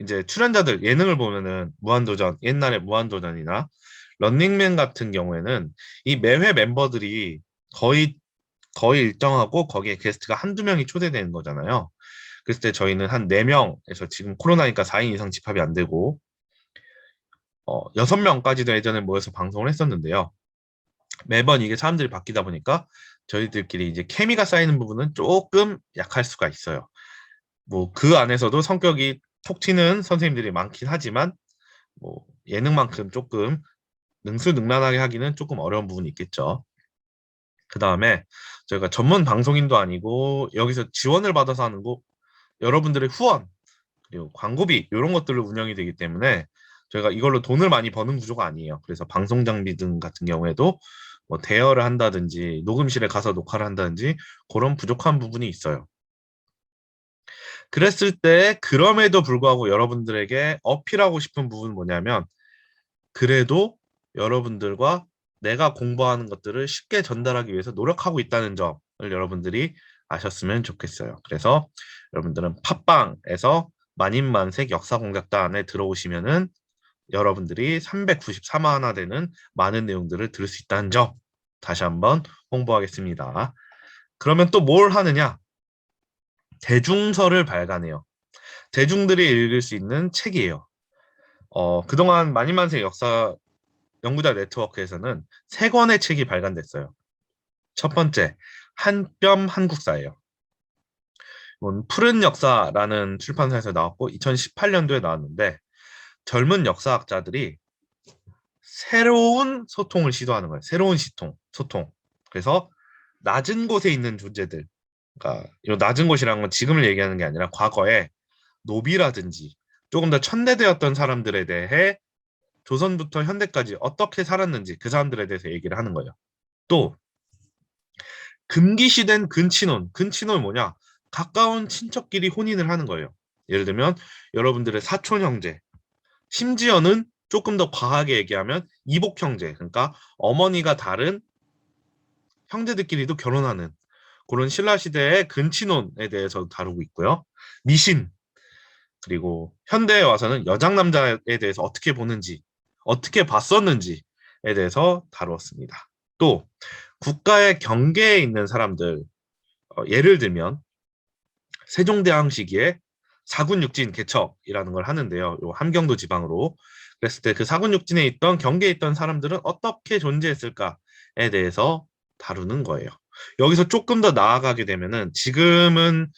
이제 출연자들 예능을 보면은 무한도전, 옛날에 무한도전이나 런닝맨 같은 경우에는 이 매회 멤버들이 거의 일정하고 거기에 게스트가 한두 명이 초대되는 거잖아요. 그랬을 때 저희는 한 4명에서 지금 코로나니까 4인 이상 집합이 안 되고 6명까지도 예전에 모여서 방송을 했었는데요. 매번 이게 사람들이 바뀌다 보니까 저희들끼리 이제 케미가 쌓이는 부분은 조금 약할 수가 있어요. 뭐 그 안에서도 성격이 톡 튀는 선생님들이 많긴 하지만 뭐 예능만큼 조금 능수능란하게 하기는 조금 어려운 부분이 있겠죠. 그 다음에 저희가 전문 방송인도 아니고 여기서 지원을 받아서 하는 거 여러분들의 후원 그리고 광고비 이런 것들로 운영이 되기 때문에 저희가 이걸로 돈을 많이 버는 구조가 아니에요. 그래서 방송 장비 등 같은 경우에도 뭐 대여를 한다든지 녹음실에 가서 녹화를 한다든지 그런 부족한 부분이 있어요. 그랬을 때 그럼에도 불구하고 여러분들에게 어필하고 싶은 부분은 뭐냐면 그래도 여러분들과 내가 공부하는 것들을 쉽게 전달하기 위해서 노력하고 있다는 점을 여러분들이 아셨으면 좋겠어요. 그래서 여러분들은 팟빵에서 만인만색 역사공작단에 들어오시면은 여러분들이 394만화 되는 많은 내용들을 들을 수 있다는 점 다시 한번 홍보하겠습니다. 그러면 또 뭘 하느냐? 대중서를 발간해요. 대중들이 읽을 수 있는 책이에요. 그동안 만인만세 역사 연구자 네트워크에서는 세 권의 책이 발간됐어요. 첫 번째, 한뼘 한국사예요. 이건 푸른 역사라는 출판사에서 나왔고 2018년도에 나왔는데 젊은 역사학자들이 새로운 소통을 시도하는 거예요. 새로운 소통. 그래서 낮은 곳에 있는 존재들, 그러니까 이 낮은 곳이라는 건 지금을 얘기하는 게 아니라 과거에 노비라든지 조금 더 천대되었던 사람들에 대해 조선부터 현대까지 어떻게 살았는지 그 사람들에 대해서 얘기를 하는 거예요. 또 금기시된 근친혼, 근친혼이 뭐냐? 가까운 친척끼리 혼인을 하는 거예요. 예를 들면 여러분들의 사촌 형제, 심지어는 조금 더 과하게 얘기하면 이복 형제, 그러니까 어머니가 다른 형제들끼리도 결혼하는 그런 신라 시대의 근친혼에 대해서 다루고 있고요. 미신, 그리고 현대에 와서는 여장 남자에 대해서 어떻게 보는지, 어떻게 봤었는지에 대해서 다루었습니다. 또 국가의 경계에 있는 사람들, 예를 들면 세종대왕 시기에 사군육진 개척이라는 걸 하는데요. 요 함경도 지방으로 그랬을 때 그 사군육진에 있던 경계에 있던 사람들은 어떻게 존재했을까에 대해서 다루는 거예요. 여기서 조금 더 나아가게 되면은 지금은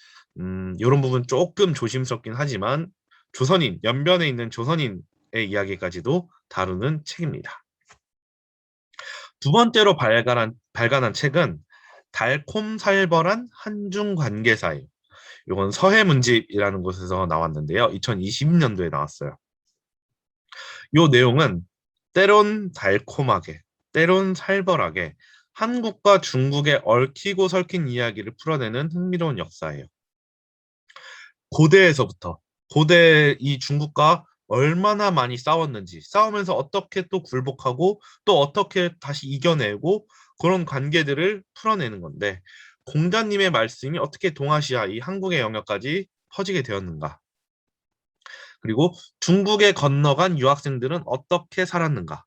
이런 부분 조금 조심스럽긴 하지만 조선인 연변에 있는 조선인의 이야기까지도 다루는 책입니다. 두 번째로 발간한 책은 달콤살벌한 한중 관계사예요. 이건 서해문집이라는 곳에서 나왔는데요. 2020년도에 나왔어요. 이 내용은 때론 달콤하게, 때론 살벌하게 한국과 중국의 얽히고 설킨 이야기를 풀어내는 흥미로운 역사예요. 고대에서부터 고대 이 중국과 얼마나 많이 싸웠는지 싸우면서 어떻게 또 굴복하고 또 어떻게 다시 이겨내고 그런 관계들을 풀어내는 건데 공자님의 말씀이 어떻게 동아시아 이 한국의 영역까지 퍼지게 되었는가 그리고 중국에 건너간 유학생들은 어떻게 살았는가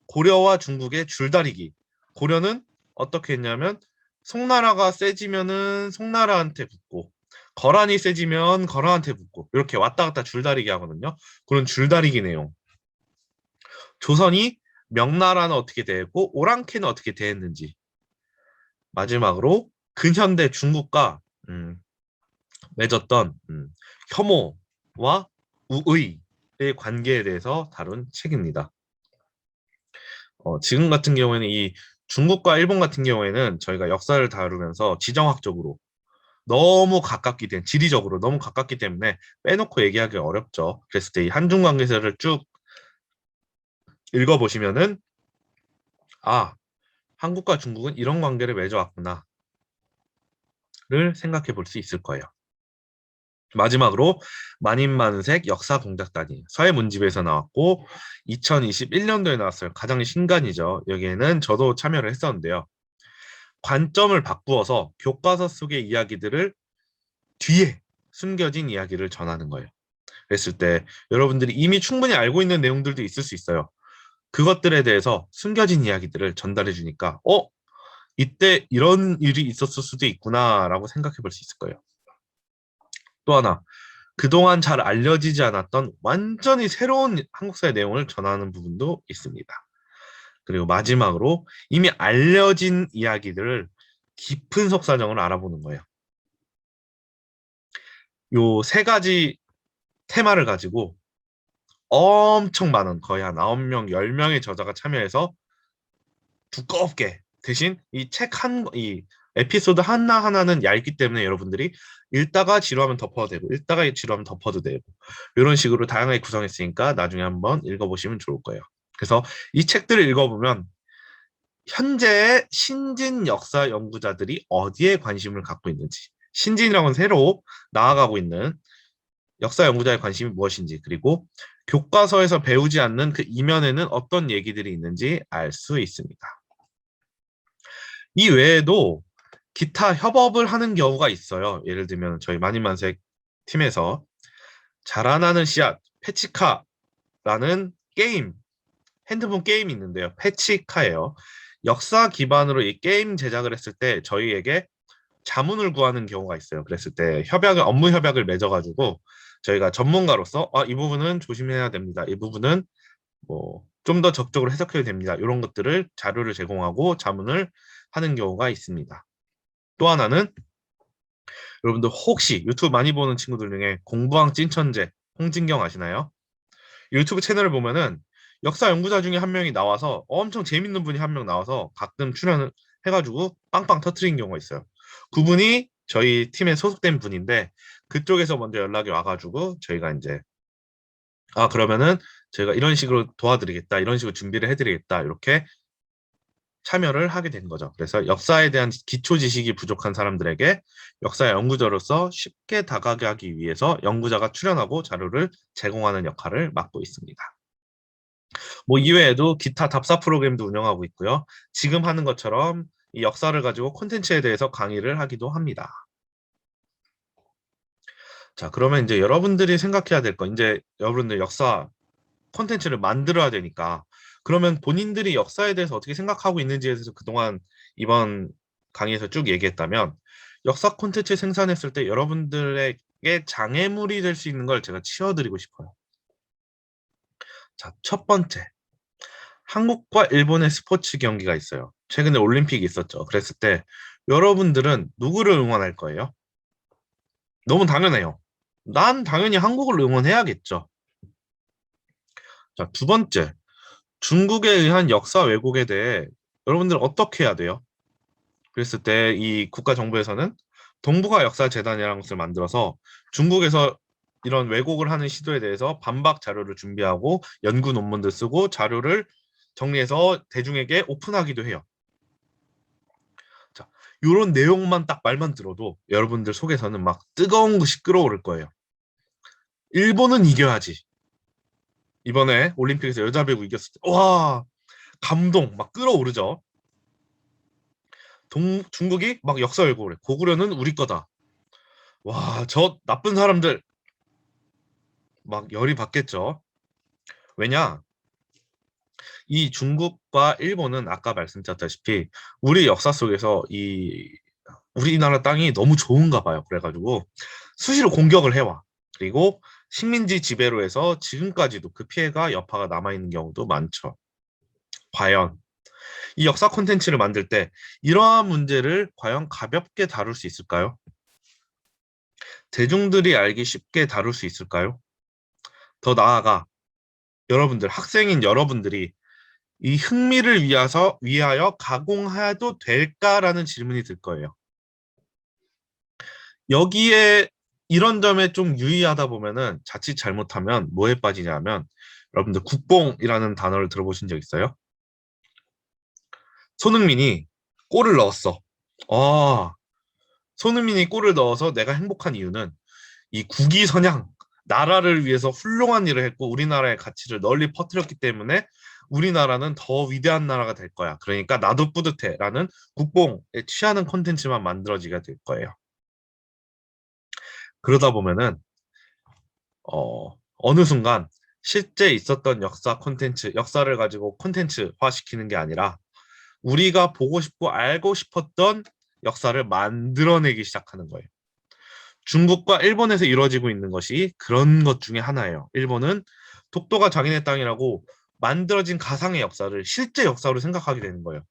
고려와 중국의 줄다리기 고려는 어떻게 했냐면 송나라가 세지면은 송나라한테 붙고 거란이 세지면 거란한테 붙고 이렇게 왔다 갔다 줄다리기 하거든요. 그런 줄다리기 내용. 조선이 명나라는 어떻게 대했고 오랑캐는 어떻게 대했는지. 마지막으로 근현대 중국과 맺었던 혐오와 우의의 관계에 대해서 다룬 책입니다. 지금 같은 경우에는 이 중국과 일본 같은 경우에는 저희가 역사를 다루면서 지정학적으로 너무 가깝기 때문에 지리적으로 너무 가깝기 때문에 빼놓고 얘기하기 어렵죠. 그랬을 때 이 한중 관계사를 쭉 읽어보시면은 아 한국과 중국은 이런 관계를 맺어왔구나를 생각해 볼 수 있을 거예요. 마지막으로 만인만색 역사공작단이 서해문집에서 나왔고 2021년도에 나왔어요. 가장 신간이죠. 여기에는 저도 참여를 했었는데요. 관점을 바꾸어서 교과서 속의 이야기들을 뒤에 숨겨진 이야기를 전하는 거예요. 그랬을 때 여러분들이 이미 충분히 알고 있는 내용들도 있을 수 있어요. 그것들에 대해서 숨겨진 이야기들을 전달해 주니까 이때 이런 일이 있었을 수도 있구나라고 생각해 볼 수 있을 거예요. 또 하나 그동안 잘 알려지지 않았던 완전히 새로운 한국사의 내용을 전하는 부분도 있습니다. 그리고 마지막으로 이미 알려진 이야기들을 깊은 속사정을 알아보는 거예요. 요 세 가지 테마를 가지고 엄청 많은 거의 한 9명, 10명의 저자가 참여해서 두껍게 대신 이 이 에피소드 하나하나는 얇기 때문에 여러분들이 읽다가 지루하면 덮어도 되고 읽다가 지루하면 덮어도 되고 이런 식으로 다양하게 구성했으니까 나중에 한번 읽어보시면 좋을 거예요. 그래서 이 책들을 읽어보면 현재의 신진 역사 연구자들이 어디에 관심을 갖고 있는지 신진이라고는 새로 나아가고 있는 역사 연구자의 관심이 무엇인지 그리고 교과서에서 배우지 않는 그 이면에는 어떤 얘기들이 있는지 알 수 있습니다. 이 외에도 기타 협업을 하는 경우가 있어요. 예를 들면 저희 만인만색 팀에서 자라나는 씨앗 패치카라는 게임 핸드폰 게임이 있는데요. 패치카예요. 역사 기반으로 이 게임 제작을 했을 때 저희에게 자문을 구하는 경우가 있어요. 그랬을 때 업무 협약을 맺어가지고 저희가 전문가로서 이 부분은 조심해야 됩니다. 이 부분은 뭐 좀 더 적극적으로 해석해야 됩니다. 이런 것들을 자료를 제공하고 자문을 하는 경우가 있습니다. 또 하나는 여러분들 혹시 유튜브 많이 보는 친구들 중에 공부왕 찐천재 홍진경 아시나요? 유튜브 채널을 보면은 역사 연구자 중에 한 명이 나와서 엄청 재밌는 분이 한 명 나와서 가끔 출연을 해가지고 빵빵 터트린 경우가 있어요. 그분이 저희 팀에 소속된 분인데 그쪽에서 먼저 연락이 와가지고 저희가 이제 그러면은 저희가 이런 식으로 도와드리겠다, 이런 식으로 준비를 해드리겠다 이렇게 참여를 하게 된 거죠. 그래서 역사에 대한 기초 지식이 부족한 사람들에게 역사 연구자로서 쉽게 다가가게 하기 위해서 연구자가 출연하고 자료를 제공하는 역할을 맡고 있습니다. 뭐 이외에도 기타 답사 프로그램도 운영하고 있고요. 지금 하는 것처럼 이 역사를 가지고 콘텐츠에 대해서 강의를 하기도 합니다. 자, 그러면 이제 여러분들이 생각해야 될 거, 이제 여러분들 역사 콘텐츠를 만들어야 되니까, 그러면 본인들이 역사에 대해서 어떻게 생각하고 있는지에 대해서 그동안 이번 강의에서 쭉 얘기했다면, 역사 콘텐츠 생산했을 때 여러분들에게 장애물이 될 수 있는 걸 제가 치워드리고 싶어요. 자, 첫 번째. 한국과 일본의 스포츠 경기가 있어요. 최근에 올림픽이 있었죠. 그랬을 때 여러분들은 누구를 응원할 거예요? 너무 당연해요. 난 당연히 한국을 응원해야겠죠. 자, 두 번째. 중국에 의한 역사 왜곡에 대해 여러분들 어떻게 해야 돼요? 그랬을 때 이 국가정부에서는 동북아 역사재단이라는 것을 만들어서 중국에서 이런 왜곡을 하는 시도에 대해서 반박 자료를 준비하고 연구 논문들 쓰고 자료를 정리해서 대중에게 오픈하기도 해요. 자, 이런 내용만 딱 말만 들어도 여러분들 속에서는 막 뜨거운 것이 끓어오를 거예요. 일본은 이겨야지. 이번에 올림픽에서 여자 배구 이겼을 때, 와, 감동 막 끓어오르죠. 중국이 막 역사 왜곡을 해. 고구려는 우리 거다. 와, 저 나쁜 사람들 막 열이 받겠죠. 왜냐? 이 중국과 일본은 아까 말씀드렸다시피 우리 역사 속에서 이 우리나라 땅이 너무 좋은가 봐요. 그래가지고 수시로 공격을 해와. 그리고 식민지 지배로 해서 지금까지도 그 피해가 여파가 남아있는 경우도 많죠. 과연 이 역사 콘텐츠를 만들 때 이러한 문제를 과연 가볍게 다룰 수 있을까요? 대중들이 알기 쉽게 다룰 수 있을까요? 더 나아가 여러분들, 학생인 여러분들이 이 흥미를 위하여 가공해도 될까라는 질문이 들 거예요. 여기에 이런 점에 좀 유의하다 보면은 자칫 잘못하면 뭐에 빠지냐면 여러분들 국뽕이라는 단어를 들어보신 적 있어요? 손흥민이 골을 넣었어. 아, 손흥민이 골을 넣어서 내가 행복한 이유는 이 국위선양, 나라를 위해서 훌륭한 일을 했고 우리나라의 가치를 널리 퍼뜨렸기 때문에 우리나라는 더 위대한 나라가 될 거야. 그러니까 나도 뿌듯해라는 국뽕에 취하는 콘텐츠만 만들어지게 될 거예요. 그러다 보면은 어느 순간 실제 있었던 역사 콘텐츠, 역사를 가지고 콘텐츠화 시키는 게 아니라 우리가 보고 싶고 알고 싶었던 역사를 만들어내기 시작하는 거예요. 중국과 일본에서 이루어지고 있는 것이 그런 것 중에 하나예요. 일본은 독도가 자기네 땅이라고 만들어진 가상의 역사를 실제 역사로 생각하게 되는 거예요.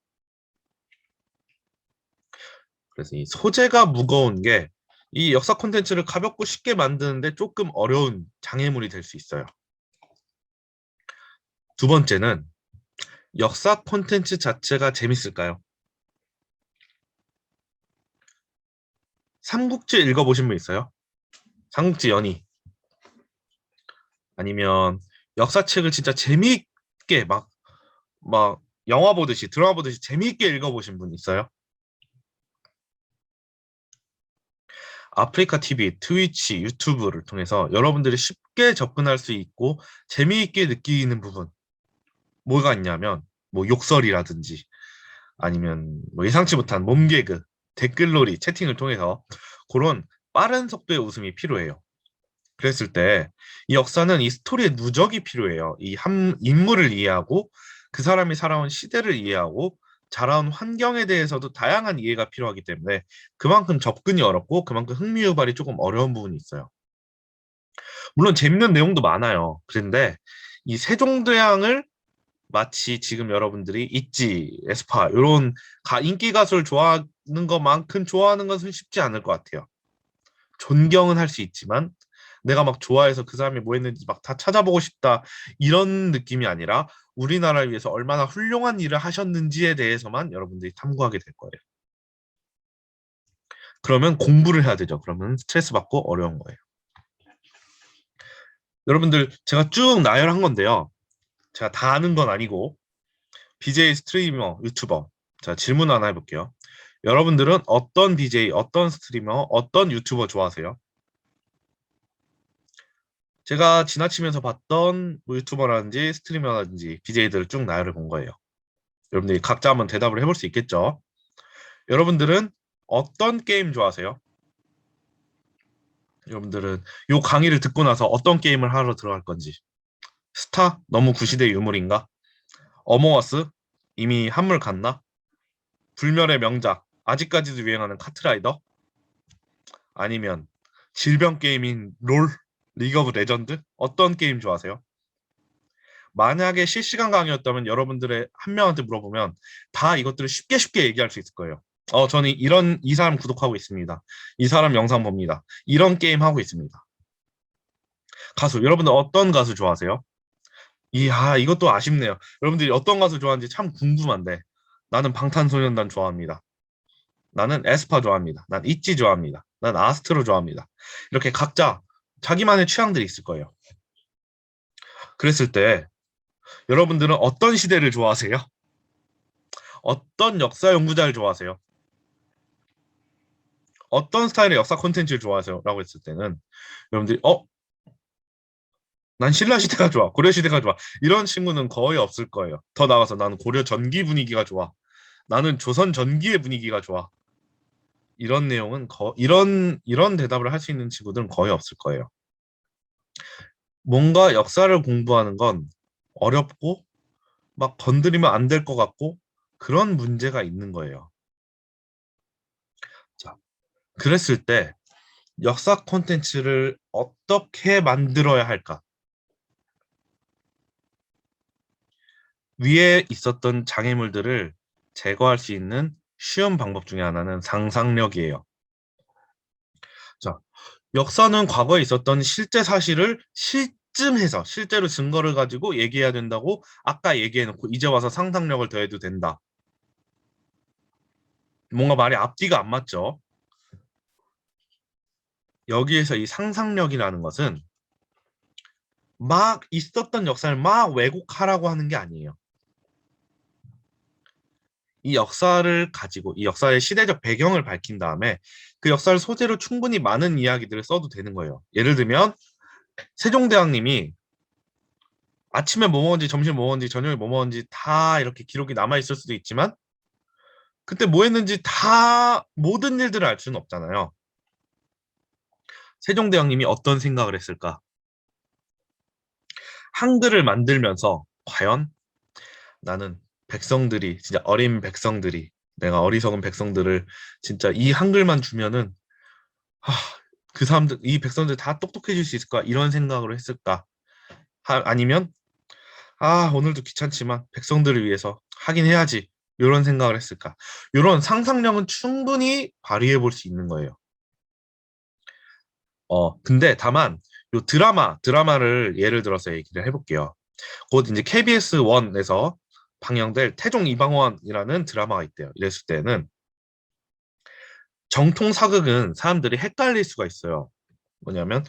그래서 이 소재가 무거운 게 이 역사 콘텐츠를 가볍고 쉽게 만드는데 조금 어려운 장애물이 될 수 있어요. 두 번째는 역사 콘텐츠 자체가 재밌을까요? 삼국지 읽어보신 분 있어요? 삼국지 연의. 아니면 역사책을 진짜 재미있게 막 영화 보듯이 드라마 보듯이 재미있게 읽어보신 분 있어요? 아프리카 TV, 트위치, 유튜브를 통해서 여러분들이 쉽게 접근할 수 있고 재미있게 느끼는 부분 뭐가 있냐면 뭐 욕설이라든지 아니면 뭐 예상치 못한 몸개그, 댓글놀이, 채팅을 통해서 그런 빠른 속도의 웃음이 필요해요. 그랬을 때 이 역사는 이 스토리의 누적이 필요해요. 이 한 인물을 이해하고 그 사람이 살아온 시대를 이해하고 자라온 환경에 대해서도 다양한 이해가 필요하기 때문에 그만큼 접근이 어렵고 그만큼 흥미 유발이 조금 어려운 부분이 있어요. 물론 재밌는 내용도 많아요. 그런데 이 세종대왕을 마치 지금 여러분들이 있지, 에스파 이런 인기 가수를 좋아하는 것만큼 좋아하는 것은 쉽지 않을 것 같아요. 존경은 할 수 있지만 내가 막 좋아해서 그 사람이 뭐 했는지 막 다 찾아보고 싶다 이런 느낌이 아니라 우리나라를 위해서 얼마나 훌륭한 일을 하셨는지에 대해서만 여러분들이 탐구하게 될 거예요. 그러면 공부를 해야 되죠. 그러면 스트레스 받고 어려운 거예요. 여러분들 제가 쭉 나열한 건데요. 제가 다 아는 건 아니고 BJ 스트리머, 유튜버. 자, 질문 하나 해볼게요. 여러분들은 어떤 BJ, 어떤 스트리머, 어떤 유튜버 좋아하세요? 제가 지나치면서 봤던 뭐 유튜버라든지 스트리머라든지 BJ들을 쭉 나열해 본 거예요. 여러분들이 각자 한번 대답을 해볼 수 있겠죠? 여러분들은 어떤 게임 좋아하세요? 여러분들은 요 강의를 듣고 나서 어떤 게임을 하러 들어갈 건지. 스타? 너무 구시대 유물인가? 어머어스? 이미 한물 갔나? 불멸의 명작? 아직까지도 유행하는 카트라이더? 아니면 질병 게임인 롤? 리그 오브 레전드? 어떤 게임 좋아하세요? 만약에 실시간 강의였다면 여러분들의 한 명한테 물어보면 다 이것들을 쉽게 쉽게 얘기할 수 있을 거예요. 저는 이 사람 구독하고 있습니다. 이 사람 영상 봅니다. 이런 게임 하고 있습니다. 가수, 여러분들 어떤 가수 좋아하세요? 이것도 아쉽네요. 여러분들이 어떤 가수 좋아하는지 참 궁금한데 나는 방탄소년단 좋아합니다. 나는 에스파 좋아합니다. 난 있지 좋아합니다. 난 아스트로 좋아합니다. 이렇게 각자 자기만의 취향들이 있을 거예요. 그랬을 때 여러분들은 어떤 시대를 좋아하세요? 어떤 역사 연구자를 좋아하세요? 어떤 스타일의 역사 콘텐츠를 좋아하세요? 라고 했을 때는 여러분들이 난 신라 시대가 좋아, 고려 시대가 좋아 이런 친구는 거의 없을 거예요. 더 나가서 나는 고려 전기 분위기가 좋아, 나는 조선 전기의 분위기가 좋아, 이런 내용은 이런 대답을 할 수 있는 친구들은 거의 없을 거예요. 뭔가 역사를 공부하는 건 어렵고 막 건드리면 안 될 것 같고 그런 문제가 있는 거예요. 자, 그랬을 때 역사 콘텐츠를 어떻게 만들어야 할까? 위에 있었던 장애물들을 제거할 수 있는 쉬운 방법 중에 하나는 상상력이에요. 자, 역사는 과거에 있었던 실제 사실을 실증해서 실제로 증거를 가지고 얘기해야 된다고 아까 얘기해놓고 이제 와서 상상력을 더해도 된다. 뭔가 말이 앞뒤가 안 맞죠? 여기에서 이 상상력이라는 것은 막 있었던 역사를 막 왜곡하라고 하는 게 아니에요. 이 역사를 가지고 이 역사의 시대적 배경을 밝힌 다음에 그 역사를 소재로 충분히 많은 이야기들을 써도 되는 거예요. 예를 들면 세종대왕님이 아침에 뭐 먹었는지 점심에 뭐 먹었는지 저녁에 뭐 먹었는지 다 이렇게 기록이 남아 있을 수도 있지만 그때 뭐 했는지 다 모든 일들을 알 수는 없잖아요. 세종대왕님이 어떤 생각을 했을까? 한글을 만들면서 과연 나는 백성들이 진짜 어린 백성들이 내가 어리석은 백성들을 진짜 이 한글만 주면은 하, 그 사람들 이 백성들 다 똑똑해질 수 있을까 이런 생각으로 했을까? 아니면 오늘도 귀찮지만 백성들을 위해서 하긴 해야지 이런 생각을 했을까? 이런 상상력은 충분히 발휘해 볼 수 있는 거예요. 근데 다만 요 드라마를 예를 들어서 얘기를 해볼게요. 곧 이제 KBS 1에서 방영될 태종 이방원이라는 드라마가 있대요. 이랬을 때는 정통 사극은 사람들이 헷갈릴 수가 있어요. 뭐냐면,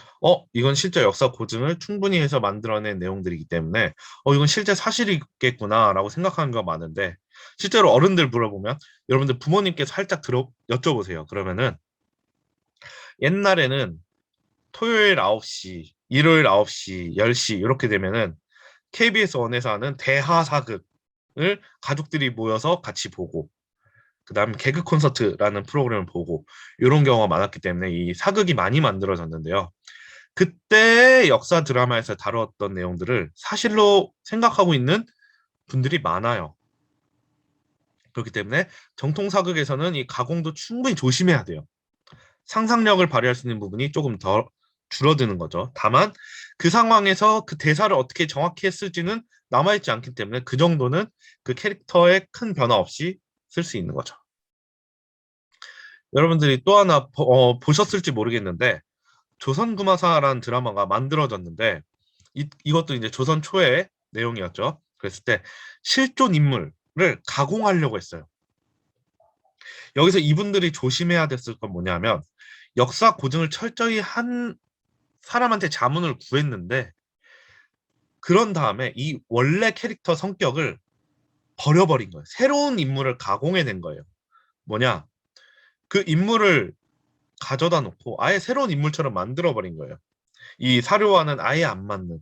이건 실제 역사 고증을 충분히 해서 만들어낸 내용들이기 때문에, 이건 실제 사실이겠구나라고 생각하는 거 많은데, 실제로 어른들 물어보면, 여러분들 부모님께 살짝 여쭤보세요. 그러면은, 옛날에는 토요일 9시, 일요일 9시, 10시, 이렇게 되면은, KBS 원에서 하는 대하사극을 가족들이 모여서 같이 보고, 그 다음 개그 콘서트라는 프로그램을 보고, 이런 경우가 많았기 때문에 이 사극이 많이 만들어졌는데요. 그때 역사 드라마에서 다루었던 내용들을 사실로 생각하고 있는 분들이 많아요. 그렇기 때문에 정통 사극에서는 이 가공도 충분히 조심해야 돼요. 상상력을 발휘할 수 있는 부분이 조금 더 줄어드는 거죠. 다만 그 상황에서 그 대사를 어떻게 정확히 했을지는 남아있지 않기 때문에 그 정도는 그 캐릭터에 큰 변화 없이 쓸 수 있는 거죠. 여러분들이 또 하나 보셨을지 모르겠는데 조선구마사라는 드라마가 만들어졌는데 이것도 이제 조선 초의 내용이었죠. 그랬을 때 실존 인물을 가공하려고 했어요. 여기서 이분들이 조심해야 됐을 건 뭐냐면 역사 고증을 철저히 한 사람한테 자문을 구했는데 그런 다음에 이 원래 캐릭터 성격을 버려버린 거예요. 새로운 인물을 가공해낸 거예요. 뭐냐? 그 인물을 가져다 놓고 아예 새로운 인물처럼 만들어버린 거예요. 이 사료와는 아예 안 맞는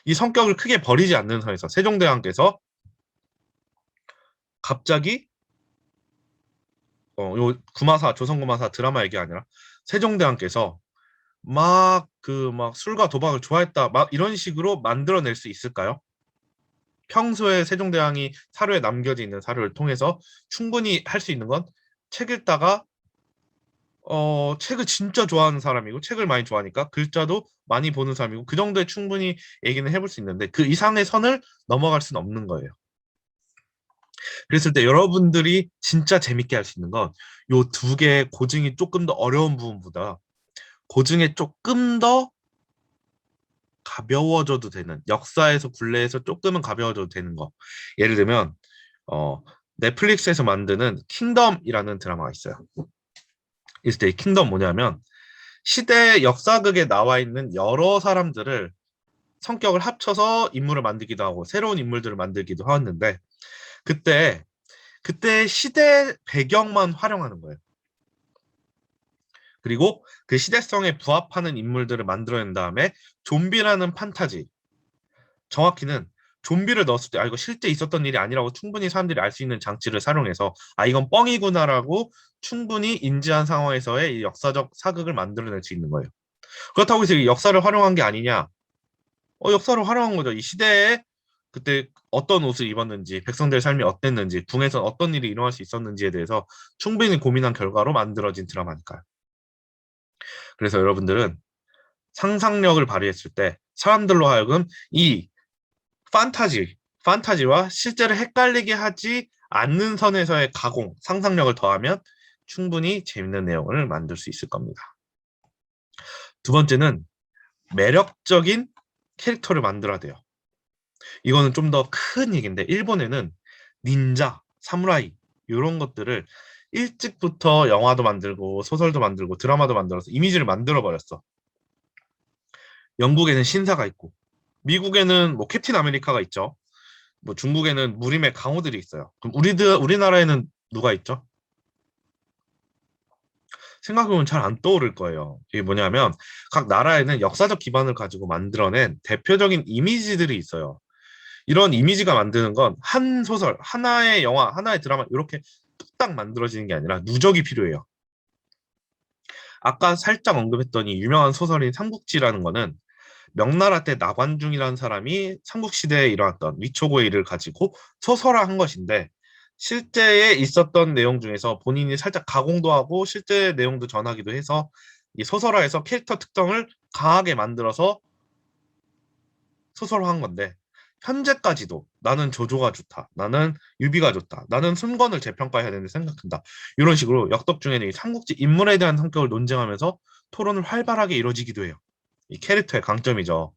이 성격을 크게 버리지 않는 선에서 세종대왕께서 갑자기 요 조선구마사 드라마 얘기 아니라 세종대왕께서 막 술과 도박을 좋아했다 막 이런 식으로 만들어낼 수 있을까요? 평소에 세종대왕이 사료에 남겨져 있는 사료를 통해서 충분히 할 수 있는 건 책 읽다가 책을 진짜 좋아하는 사람이고 책을 많이 좋아하니까 글자도 많이 보는 사람이고 그 정도에 충분히 얘기는 해볼 수 있는데 그 이상의 선을 넘어갈 수는 없는 거예요. 그랬을 때 여러분들이 진짜 재밌게 할 수 있는 건 요 두 개의 고증이 조금 더 어려운 부분보다 고증에 조금 더 가벼워져도 되는 역사에서 굴레에서 조금은 가벼워져도 되는 거. 예를 들면 어, 넷플릭스에서 만드는 킹덤이라는 드라마가 있어요. 있을 때 이 킹덤 뭐냐면 시대 역사극에 나와 있는 여러 사람들을 성격을 합쳐서 인물을 만들기도 하고 새로운 인물들을 만들기도 하는데 그때 시대 배경만 활용하는 거예요. 그리고 그 시대성에 부합하는 인물들을 만들어낸 다음에 좀비라는 판타지, 정확히는 좀비를 넣었을 때 이거 실제 있었던 일이 아니라고 충분히 사람들이 알 수 있는 장치를 사용해서 이건 뻥이구나라고 충분히 인지한 상황에서의 이 역사적 사극을 만들어낼 수 있는 거예요. 그렇다고 해서 이 역사를 활용한 게 아니냐? 역사를 활용한 거죠. 이 시대에 그때 어떤 옷을 입었는지, 백성들의 삶이 어땠는지, 궁에서 어떤 일이 일어날 수 있었는지에 대해서 충분히 고민한 결과로 만들어진 드라마니까요. 그래서 여러분들은 상상력을 발휘했을 때 사람들로 하여금 이 판타지와 실제를 헷갈리게 하지 않는 선에서의 가공, 상상력을 더하면 충분히 재밌는 내용을 만들 수 있을 겁니다. 두 번째는 매력적인 캐릭터를 만들어야 돼요. 이거는 좀 더 큰 얘기인데 일본에는 닌자, 사무라이 이런 것들을 일찍부터 영화도 만들고 소설도 만들고 드라마도 만들어서 이미지를 만들어 버렸어. 영국에는 신사가 있고 미국에는 뭐 캡틴 아메리카가 있죠. 뭐 중국에는 무림의 강호들이 있어요. 그럼 우리나라에는 누가 있죠? 생각해보면 잘 안 떠오를 거예요. 이게 뭐냐면 각 나라에는 역사적 기반을 가지고 만들어낸 대표적인 이미지들이 있어요. 이런 이미지가 만드는 건 한 소설, 하나의 영화, 하나의 드라마 이렇게 뚝딱 만들어지는 게 아니라 누적이 필요해요. 아까 살짝 언급했던 이 유명한 소설인 삼국지라는 거는 명나라 때 나관중이라는 사람이 삼국시대에 일어났던 위초고의 일을 가지고 소설화한 것인데 실제에 있었던 내용 중에서 본인이 살짝 가공도 하고 실제 내용도 전하기도 해서 이 소설화에서 캐릭터 특성을 강하게 만들어서 소설화한 건데 현재까지도 나는 조조가 좋다. 나는 유비가 좋다. 나는 순건을 재평가해야 되는데 생각한다. 이런 식으로 역덕 중에는 이 삼국지 인물에 대한 성격을 논쟁하면서 토론을 활발하게 이루어지기도 해요. 이 캐릭터의 강점이죠.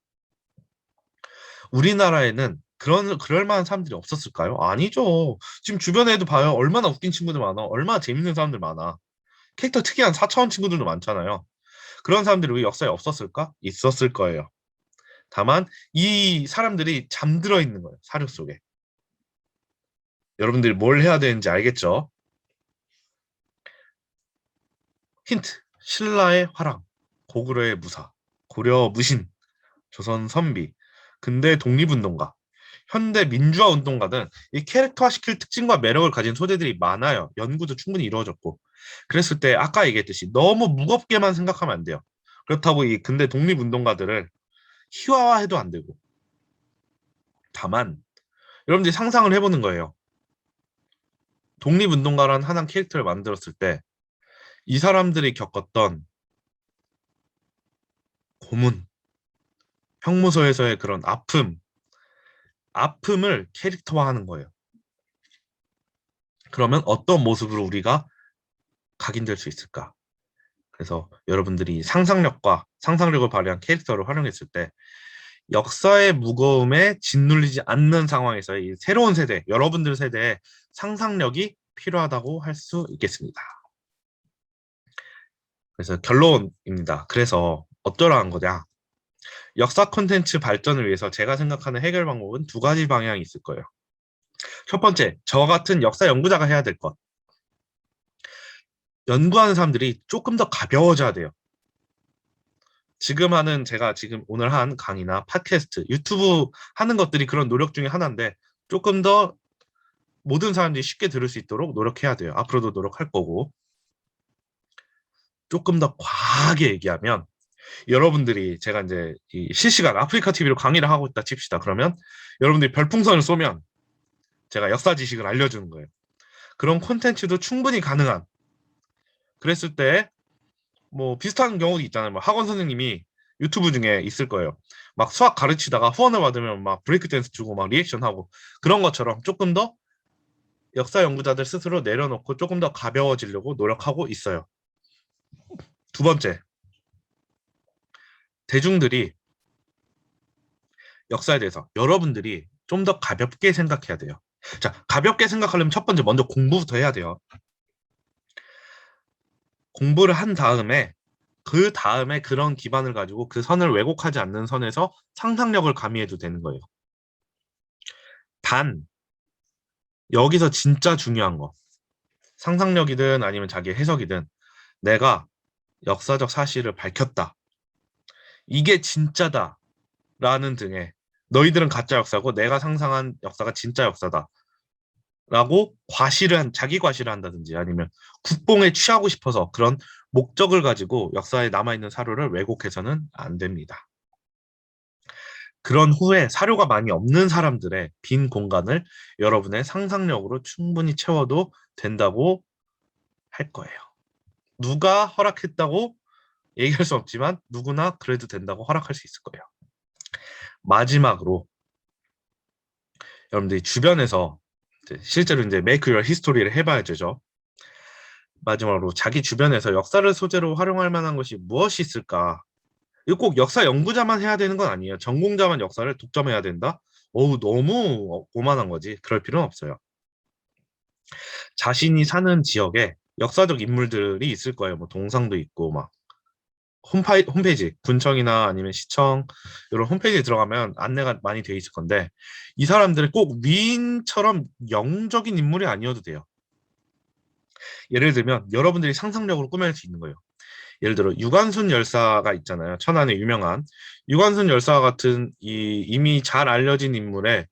우리나라에는 그럴 만한 사람들이 없었을까요? 아니죠. 지금 주변에도 봐요. 얼마나 웃긴 친구들 많아. 얼마나 재밌는 사람들 많아. 캐릭터 특이한 4차원 친구들도 많잖아요. 그런 사람들이 왜 역사에 없었을까? 있었을 거예요. 다만 이 사람들이 잠들어 있는 거예요. 사료 속에. 여러분들이 뭘 해야 되는지 알겠죠? 힌트. 신라의 화랑, 고구려의 무사, 고려 무신, 조선 선비, 근대 독립운동가, 현대 민주화 운동가는 이 캐릭터화 시킬 특징과 매력을 가진 소재들이 많아요. 연구도 충분히 이루어졌고. 그랬을 때 아까 얘기했듯이 너무 무겁게만 생각하면 안 돼요. 그렇다고 이 근대 독립운동가들을 희화화해도 안 되고. 다만 여러분들이 상상을 해보는 거예요. 독립운동가라는 하나의 캐릭터를 만들었을 때 이 사람들이 겪었던 고문, 형무소에서의 그런 아픔을 캐릭터화하는 거예요. 그러면 어떤 모습으로 우리가 각인될 수 있을까? 그래서 여러분들이 상상력을 발휘한 캐릭터를 활용했을 때 역사의 무거움에 짓눌리지 않는 상황에서의 이 새로운 세대, 여러분들 세대의 상상력이 필요하다고 할 수 있겠습니다. 그래서 결론입니다. 그래서 어쩌라는 거냐? 역사 콘텐츠 발전을 위해서 제가 생각하는 해결 방법은 두 가지 방향이 있을 거예요. 첫 번째, 저 같은 역사 연구자가 해야 될 것. 연구하는 사람들이 조금 더 가벼워져야 돼요. 제가 지금 오늘 한 강의나 팟캐스트, 유튜브 하는 것들이 그런 노력 중에 하나인데 조금 더 모든 사람들이 쉽게 들을 수 있도록 노력해야 돼요. 앞으로도 노력할 거고. 조금 더 과하게 얘기하면 여러분들이 제가 이제 이 실시간 아프리카 TV로 강의를 하고 있다 칩시다. 그러면 여러분들이 별풍선을 쏘면 제가 역사 지식을 알려주는 거예요. 그런 콘텐츠도 충분히 가능한. 그랬을 때 뭐 비슷한 경우도 있잖아요. 뭐 학원 선생님이 유튜브 중에 있을 거예요. 막 수학 가르치다가 후원을 받으면 막 브레이크 댄스 주고 막 리액션 하고 그런 것처럼 조금 더 역사 연구자들 스스로 내려놓고 조금 더 가벼워지려고 노력하고 있어요. 두 번째, 대중들이 역사에 대해서 여러분들이 좀 더 가볍게 생각해야 돼요. 자, 가볍게 생각하려면 첫 번째 먼저 공부부터 해야 돼요. 공부를 한 다음에 그 다음에 그런 기반을 가지고 그 선을 왜곡하지 않는 선에서 상상력을 가미해도 되는 거예요. 단 여기서 진짜 중요한 거 상상력이든 아니면 자기의 해석이든 내가 역사적 사실을 밝혔다. 이게 진짜다. 라는 등의 너희들은 가짜 역사고 내가 상상한 역사가 진짜 역사다. 라고 자기 과시를 한다든지 아니면 국뽕에 취하고 싶어서 그런 목적을 가지고 역사에 남아있는 사료를 왜곡해서는 안 됩니다. 그런 후에 사료가 많이 없는 사람들의 빈 공간을 여러분의 상상력으로 충분히 채워도 된다고 할 거예요. 누가 허락했다고 얘기할 수 없지만 누구나 그래도 된다고 허락할 수 있을 거예요. 마지막으로 여러분들이 주변에서 실제로 이제 메이크 유어 히스토리를 해봐야 되죠. 마지막으로 자기 주변에서 역사를 소재로 활용할 만한 것이 무엇이 있을까? 이거 꼭 역사 연구자만 해야 되는 건 아니에요. 전공자만 역사를 독점해야 된다? 어우, 너무 오만한 거지. 그럴 필요는 없어요. 자신이 사는 지역에 역사적 인물들이 있을 거예요. 뭐 동상도 있고 막 홈페이지, 군청이나 아니면 시청 이런 홈페이지에 들어가면 안내가 많이 돼 있을 건데 이 사람들은 꼭 위인처럼 영적인 인물이 아니어도 돼요. 예를 들면 여러분들이 상상력으로 꾸밀 수 있는 거예요. 예를 들어 유관순 열사가 있잖아요. 천안의 유명한 유관순 열사 같은 이미 잘 알려진 인물의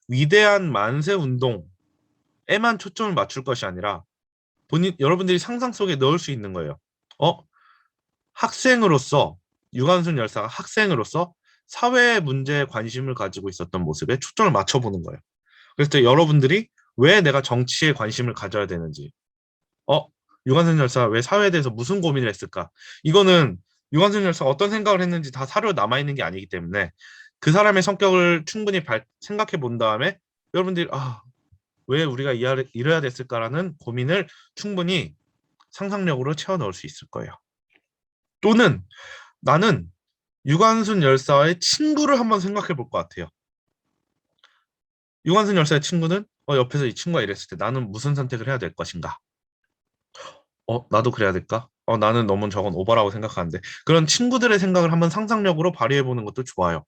위대한 만세 운동에만 초점을 맞출 것이 아니라 여러분들이 상상 속에 넣을 수 있는 거예요. 어? 학생으로서 유관순 열사가 학생으로서 사회 문제에 관심을 가지고 있었던 모습에 초점을 맞춰보는 거예요. 그래서 때 여러분들이 왜 내가 정치에 관심을 가져야 되는지, 어, 유관순 열사가 왜 사회에 대해서 무슨 고민을 했을까? 이거는 유관순 열사가 어떤 생각을 했는지 다 사료로 남아있는 게 아니기 때문에 그 사람의 성격을 충분히 생각해 본 다음에 여러분들이 왜 우리가 이래야 됐을까라는 고민을 충분히 상상력으로 채워 넣을 수 있을 거예요. 또는 나는 유관순 열사의 친구를 한번 생각해 볼 것 같아요. 유관순 열사의 친구는 옆에서 이 친구가 이랬을 때 나는 무슨 선택을 해야 될 것인가? 나도 그래야 될까? 나는 너무 저건 오버라고 생각하는데 그런 친구들의 생각을 한번 상상력으로 발휘해 보는 것도 좋아요.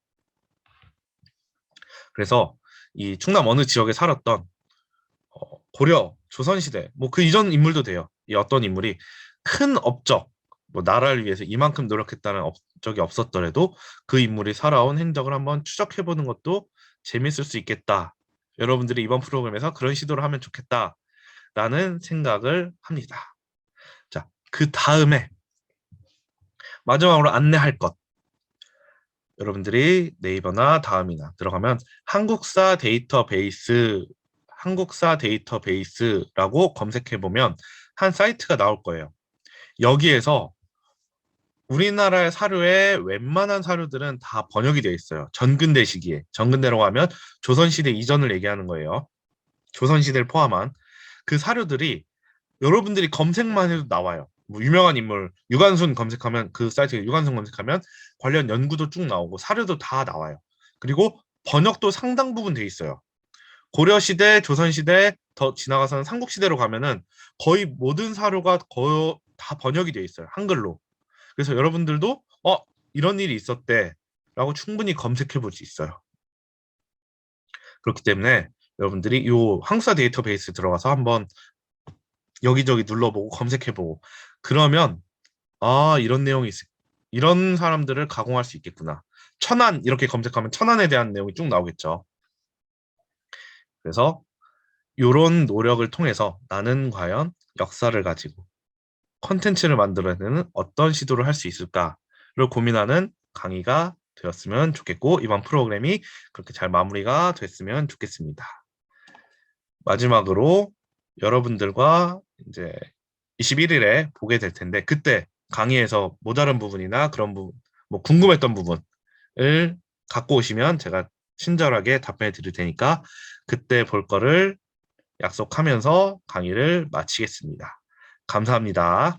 그래서 이 충남 어느 지역에 살았던 고려, 조선시대, 뭐 그 이전 인물도 돼요. 이 어떤 인물이 큰 업적, 뭐 나라를 위해서 이만큼 노력했다는 업적이 없었더라도 그 인물이 살아온 행적을 한번 추적해보는 것도 재밌을 수 있겠다. 여러분들이 이번 프로그램에서 그런 시도를 하면 좋겠다라는 생각을 합니다. 자, 그 다음에 마지막으로 안내할 것. 여러분들이 네이버나 다음이나 들어가면 한국사 데이터베이스라고 검색해 보면 한 사이트가 나올 거예요. 여기에서 우리나라의 사료의 웬만한 사료들은 다 번역이 되어 있어요. 전근대 시기에. 전근대라고 하면 조선시대 이전을 얘기하는 거예요. 조선시대를 포함한 그 사료들이 여러분들이 검색만 해도 나와요. 뭐 유명한 인물 유관순 검색하면 그 사이트에 유관순 검색하면 관련 연구도 쭉 나오고 사료도 다 나와요. 그리고 번역도 상당 부분 돼 있어요. 고려시대, 조선시대 더 지나가서는 삼국시대로 가면은 거의 모든 사료가 거의 다 번역이 돼 있어요. 한글로. 그래서 여러분들도 이런 일이 있었대라고 충분히 검색해 볼 수 있어요. 그렇기 때문에 여러분들이 이 한국사 데이터베이스 들어가서 한번 여기저기 눌러보고 검색해보고 그러면 이런 내용이 이런 사람들을 가공할 수 있겠구나. 천안 이렇게 검색하면 천안에 대한 내용이 쭉 나오겠죠. 그래서 이런 노력을 통해서 나는 과연 역사를 가지고 컨텐츠를 만들어내는 어떤 시도를 할 수 있을까를 고민하는 강의가 되었으면 좋겠고 이번 프로그램이 그렇게 잘 마무리가 됐으면 좋겠습니다. 마지막으로 여러분들과 이제 21일에 보게 될 텐데 그때 강의에서 모자란 부분이나 그런 부분, 뭐 궁금했던 부분을 갖고 오시면 제가 친절하게 답변해 드릴 테니까 그때 볼 거를 약속하면서 강의를 마치겠습니다. 감사합니다.